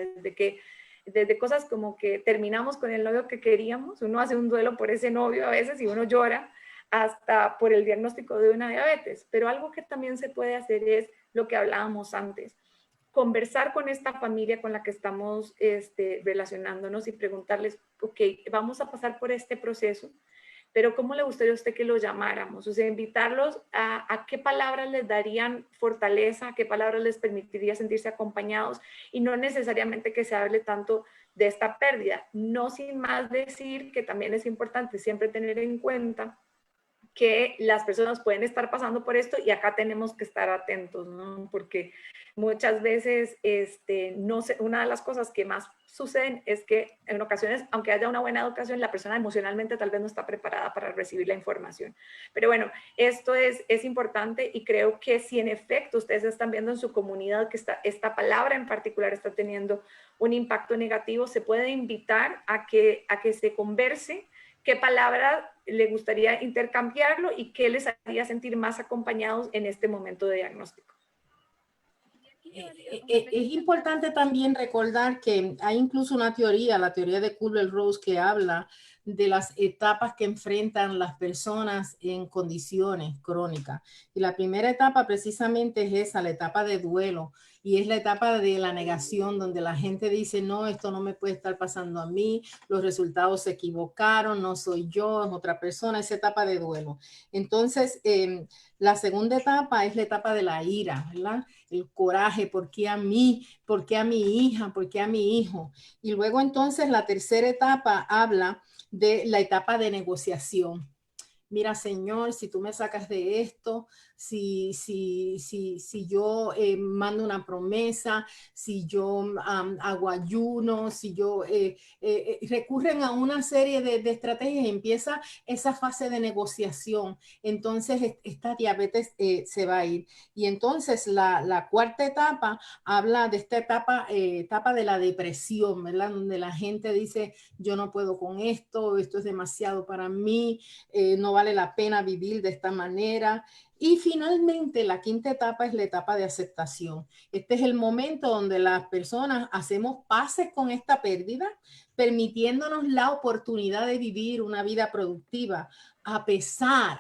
desde cosas como que terminamos con el novio que queríamos, uno hace un duelo por ese novio a veces y uno llora, hasta por el diagnóstico de una diabetes. Pero algo que también se puede hacer es lo que hablábamos antes, conversar con esta familia con la que estamos relacionándonos y preguntarles, ok, vamos a pasar por este proceso, pero ¿cómo le gustaría a usted que lo llamáramos? O sea, invitarlos a qué palabras les darían fortaleza, qué palabras les permitiría sentirse acompañados, y no necesariamente que se hable tanto de esta pérdida. No sin más decir que también es importante siempre tener en cuenta que las personas pueden estar pasando por esto y acá tenemos que estar atentos, ¿no? Porque muchas veces, no sé, una de las cosas que más suceden es que en ocasiones, aunque haya una buena educación, la persona emocionalmente tal vez no está preparada para recibir la información. Pero bueno, esto es importante, y creo que si en efecto ustedes están viendo en su comunidad que esta palabra en particular está teniendo un impacto negativo, se puede invitar a que se converse qué palabra le gustaría intercambiarlo y qué les haría sentir más acompañados en este momento de diagnóstico. Es importante también recordar que hay incluso una teoría, la teoría de Kübler-Ross, que habla de las etapas que enfrentan las personas en condiciones crónicas. Y la primera etapa precisamente es esa, la etapa de duelo, y es la etapa de la negación, donde la gente dice, no, esto no me puede estar pasando a mí, los resultados se equivocaron, no soy yo, es otra persona, esa etapa de duelo. Entonces, la segunda etapa es la etapa de la ira, ¿verdad? El coraje, ¿por qué a mí? ¿Por qué a mi hija? ¿Por qué a mi hijo? Y luego entonces la tercera etapa habla de la etapa de negociación. Mira, Señor, si tú me sacas de esto, si yo mando una promesa, si yo hago ayuno, si yo recurren a una serie de estrategias, empieza esa fase de negociación. Entonces esta diabetes se va a ir. Y entonces la cuarta etapa habla de esta etapa de la depresión, ¿verdad? Donde la gente dice, yo no puedo con esto es demasiado para mí, no vale la pena vivir de esta manera. Y finalmente la quinta etapa es la etapa de aceptación. Este es el momento donde las personas hacemos paces con esta pérdida, permitiéndonos la oportunidad de vivir una vida productiva a pesar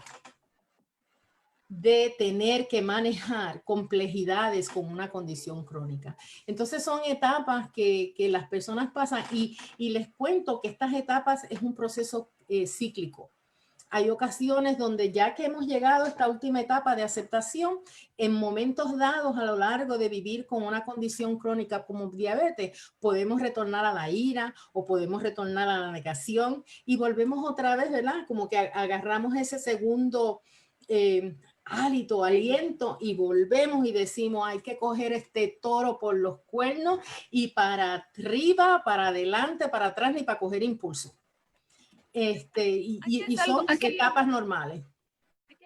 de tener que manejar complejidades con una condición crónica. Entonces son etapas que las personas pasan, y les cuento que estas etapas es un proceso cíclico. Hay ocasiones donde ya que hemos llegado a esta última etapa de aceptación, en momentos dados a lo largo de vivir con una condición crónica como diabetes, podemos retornar a la ira o podemos retornar a la negación y volvemos otra vez, ¿verdad? Como que agarramos ese segundo hálito, aliento, y volvemos y decimos, hay que coger este toro por los cuernos y para arriba, para adelante, para atrás, ni para coger impulso. Y son etapas normales.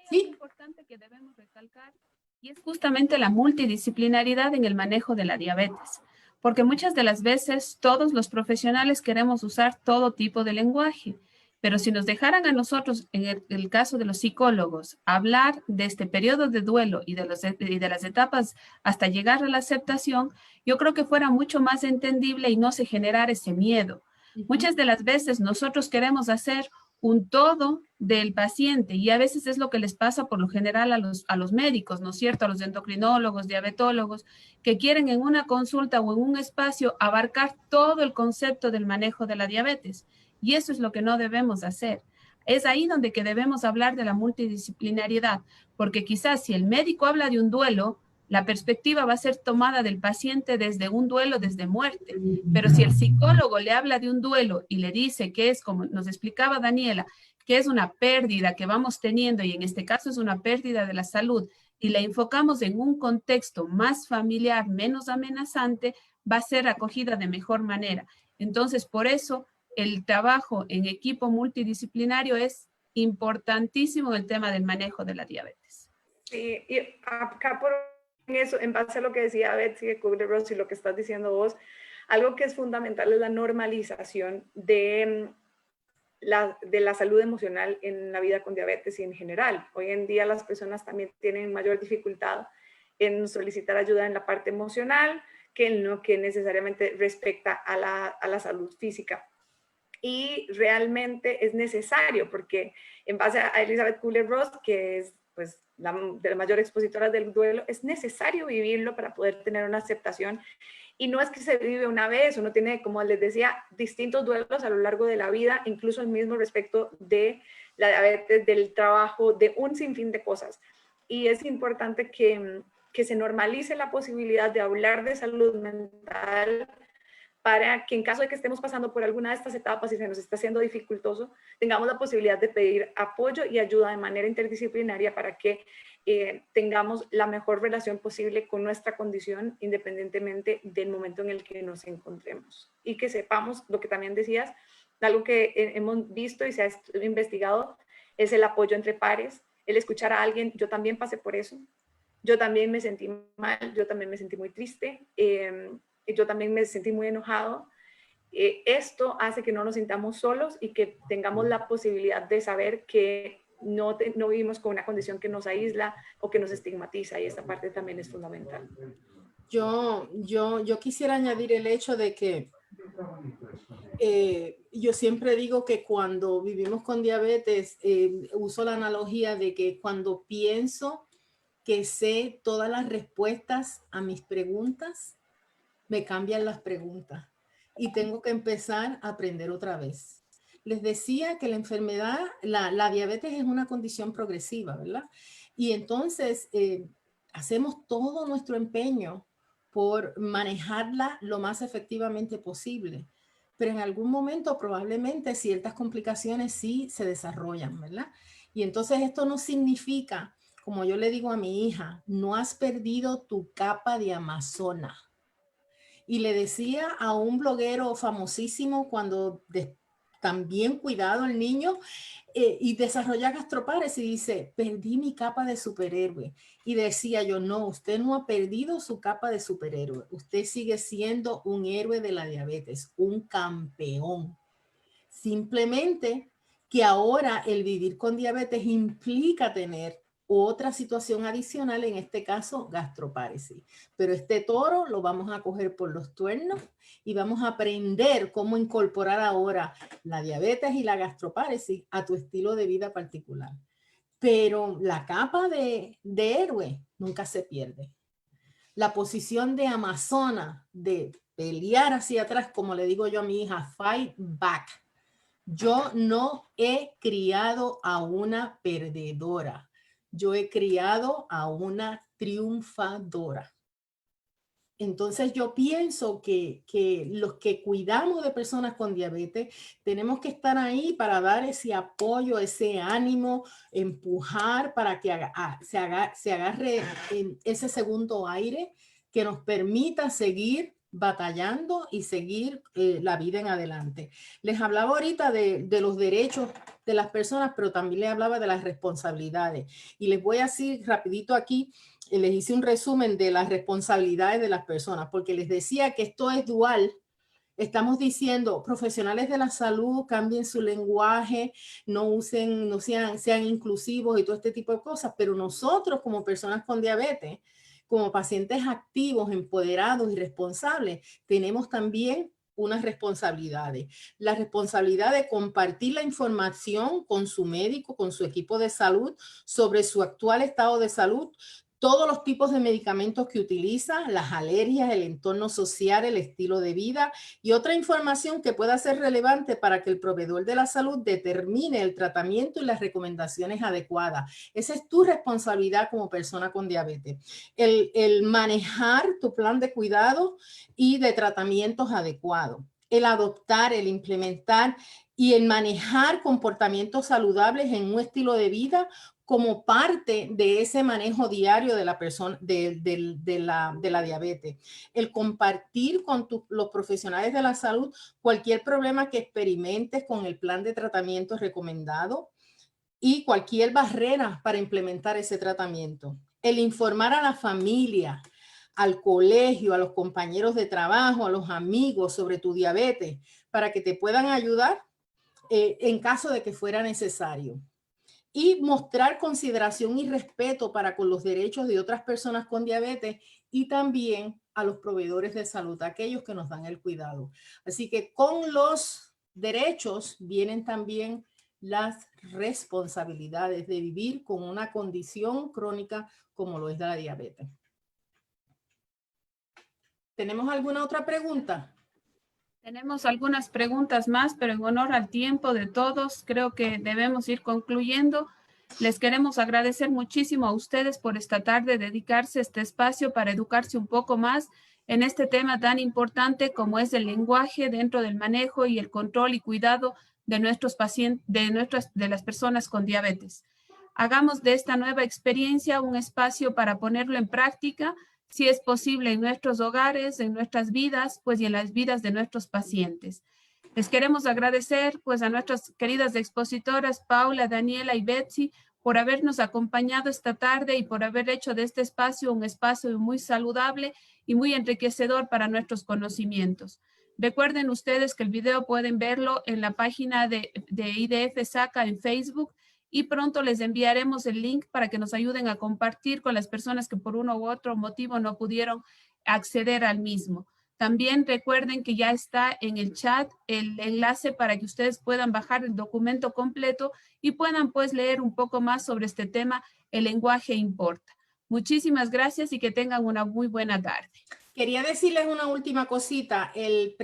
¿Sí? Es importante que debemos recalcar, y es justamente la multidisciplinaridad en el manejo de la diabetes, porque muchas de las veces todos los profesionales queremos usar todo tipo de lenguaje, pero si nos dejaran a nosotros, en el caso de los psicólogos, hablar de este periodo de duelo y de las etapas hasta llegar a la aceptación, yo creo que fuera mucho más entendible y no se generara ese miedo. Muchas de las veces nosotros queremos hacer un todo del paciente, y a veces es lo que les pasa por lo general a los médicos, ¿no es cierto? A los endocrinólogos, diabetólogos, que quieren en una consulta o en un espacio abarcar todo el concepto del manejo de la diabetes, y eso es lo que no debemos hacer. Es ahí donde que debemos hablar de la multidisciplinariedad, porque quizás si el médico habla de un duelo, la perspectiva va a ser tomada del paciente desde un duelo, desde muerte. Pero si el psicólogo le habla de un duelo y le dice que es, como nos explicaba Daniela, que es una pérdida que vamos teniendo, y en este caso es una pérdida de la salud, y la enfocamos en un contexto más familiar, menos amenazante, va a ser acogida de mejor manera. Entonces, por eso, el trabajo en equipo multidisciplinario es importantísimo en el tema del manejo de la diabetes. Sí, y acá por eso, en base a lo que decía Betsy de Kübler-Ross y lo que estás diciendo vos, algo que es fundamental es la normalización de la salud emocional en la vida con diabetes y en general. Hoy en día las personas también tienen mayor dificultad en solicitar ayuda en la parte emocional que en lo que necesariamente respecta a la salud física. Y realmente es necesario, porque en base a Elizabeth Kübler-Ross, que es pues de las mayores expositoras del duelo, es necesario vivirlo para poder tener una aceptación. Y no es que se vive una vez, uno tiene, como les decía, distintos duelos a lo largo de la vida, incluso el mismo respecto de la diabetes, del trabajo, de un sinfín de cosas. Y es importante que se normalice la posibilidad de hablar de salud mental para que en caso de que estemos pasando por alguna de estas etapas y se nos está haciendo dificultoso, tengamos la posibilidad de pedir apoyo y ayuda de manera interdisciplinaria para que tengamos la mejor relación posible con nuestra condición, independientemente del momento en el que nos encontremos. Y que sepamos, lo que también decías, algo que hemos visto y se ha investigado, es el apoyo entre pares, el escuchar a alguien. Yo también pasé por eso, yo también me sentí mal, yo también me sentí muy triste, yo también me sentí muy enojado. Esto hace que no nos sintamos solos y que tengamos la posibilidad de saber que no vivimos con una condición que nos aísla o que nos estigmatiza, y esta parte también es fundamental. Yo quisiera añadir el hecho de que yo siempre digo que cuando vivimos con diabetes, uso la analogía de que cuando pienso que sé todas las respuestas a mis preguntas, me cambian las preguntas y tengo que empezar a aprender otra vez. Les decía que la enfermedad, la diabetes es una condición progresiva, ¿verdad? Y entonces hacemos todo nuestro empeño por manejarla lo más efectivamente posible. Pero en algún momento probablemente ciertas complicaciones sí se desarrollan, ¿verdad? Y entonces esto no significa, como yo le digo a mi hija, no has perdido tu capa de Amazona. Y le decía a un bloguero famosísimo cuando también cuidado el niño y desarrolla gastropares y dice, perdí mi capa de superhéroe. Y decía yo, no, usted no ha perdido su capa de superhéroe. Usted sigue siendo un héroe de la diabetes, un campeón. Simplemente que ahora el vivir con diabetes implica tener otra situación adicional, en este caso gastroparesis. Pero este toro lo vamos a coger por los tuernos y vamos a aprender cómo incorporar ahora la diabetes y la gastroparesis a tu estilo de vida particular. Pero la capa de héroe nunca se pierde. La posición de amazona, de pelear hacia atrás, como le digo yo a mi hija, fight back. Yo no he criado a una perdedora. Yo he criado a una triunfadora. Entonces yo pienso que los que cuidamos de personas con diabetes tenemos que estar ahí para dar ese apoyo, ese ánimo, empujar para que se agarre ese segundo aire que nos permita seguir batallando y seguir la vida en adelante. Les hablaba ahorita de los derechos de las personas, pero también les hablaba de las responsabilidades. Y les voy a decir rapidito aquí, les hice un resumen de las responsabilidades de las personas, porque les decía que esto es dual. Estamos diciendo, profesionales de la salud, cambien su lenguaje, no sean inclusivos y todo este tipo de cosas, pero nosotros como personas con diabetes, como pacientes activos, empoderados y responsables, tenemos también unas responsabilidades. La responsabilidad de compartir la información con su médico, con su equipo de salud sobre su actual estado de salud, todos los tipos de medicamentos que utiliza, las alergias, el entorno social, el estilo de vida y otra información que pueda ser relevante para que el proveedor de la salud determine el tratamiento y las recomendaciones adecuadas. Esa es tu responsabilidad como persona con diabetes. El manejar tu plan de cuidado y de tratamientos adecuados. El adoptar, el implementar y el manejar comportamientos saludables en un estilo de vida como parte de ese manejo diario de la persona, de la diabetes. El compartir con los profesionales de la salud cualquier problema que experimentes con el plan de tratamiento recomendado y cualquier barrera para implementar ese tratamiento. El informar a la familia, al colegio, a los compañeros de trabajo, a los amigos sobre tu diabetes para que te puedan ayudar en caso de que fuera necesario. Y mostrar consideración y respeto para con los derechos de otras personas con diabetes y también a los proveedores de salud, aquellos que nos dan el cuidado. Así que con los derechos vienen también las responsabilidades de vivir con una condición crónica como lo es la diabetes. ¿Tenemos alguna otra pregunta? Tenemos algunas preguntas más, pero en honor al tiempo de todos, creo que debemos ir concluyendo. Les queremos agradecer muchísimo a ustedes por esta tarde dedicarse a este espacio para educarse un poco más en este tema tan importante como es el lenguaje dentro del manejo y el control y cuidado de nuestros pacientes, de las personas con diabetes. Hagamos de esta nueva experiencia un espacio para ponerlo en práctica, si es posible, en nuestros hogares, en nuestras vidas, pues y en las vidas de nuestros pacientes. Les queremos agradecer pues a nuestras queridas expositoras Paula, Daniela y Betsy por habernos acompañado esta tarde y por haber hecho de este espacio un espacio muy saludable y muy enriquecedor para nuestros conocimientos. Recuerden ustedes que el video pueden verlo en la página de IDF SACA en Facebook y pronto les enviaremos el link para que nos ayuden a compartir con las personas que por uno u otro motivo no pudieron acceder al mismo. También recuerden que ya está en el chat el enlace para que ustedes puedan bajar el documento completo y puedan pues leer un poco más sobre este tema, el lenguaje importa. Muchísimas gracias y que tengan una muy buena tarde. Quería decirles una última cosita. El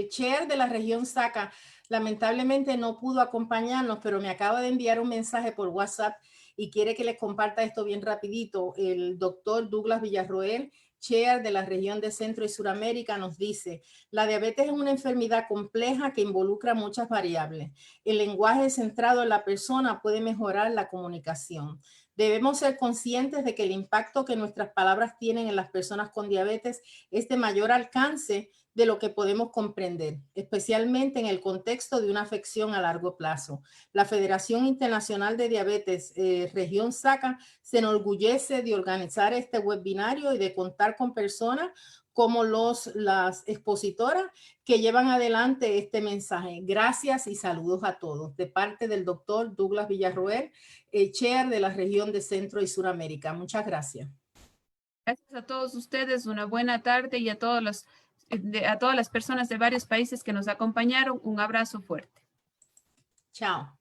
chair de la región SACA lamentablemente no pudo acompañarnos, pero me acaba de enviar un mensaje por WhatsApp y quiere que les comparta esto bien rapidito. El doctor Douglas Villarroel, chair de la región de Centro y Suramérica, nos dice: la diabetes es una enfermedad compleja que involucra muchas variables. El lenguaje centrado en la persona puede mejorar la comunicación. Debemos ser conscientes de que el impacto que nuestras palabras tienen en las personas con diabetes es de mayor alcance de lo que podemos comprender, especialmente en el contexto de una afección a largo plazo. La Federación Internacional de Diabetes, Región SACA, se enorgullece de organizar este webinario y de contar con personas como las expositoras que llevan adelante este mensaje. Gracias y saludos a todos. De parte del doctor Douglas Villarroel, chair de la región de Centro y Suramérica. Muchas gracias. Gracias a todos ustedes, una buena tarde y a todas las personas de varios países que nos acompañaron, un abrazo fuerte. Chao.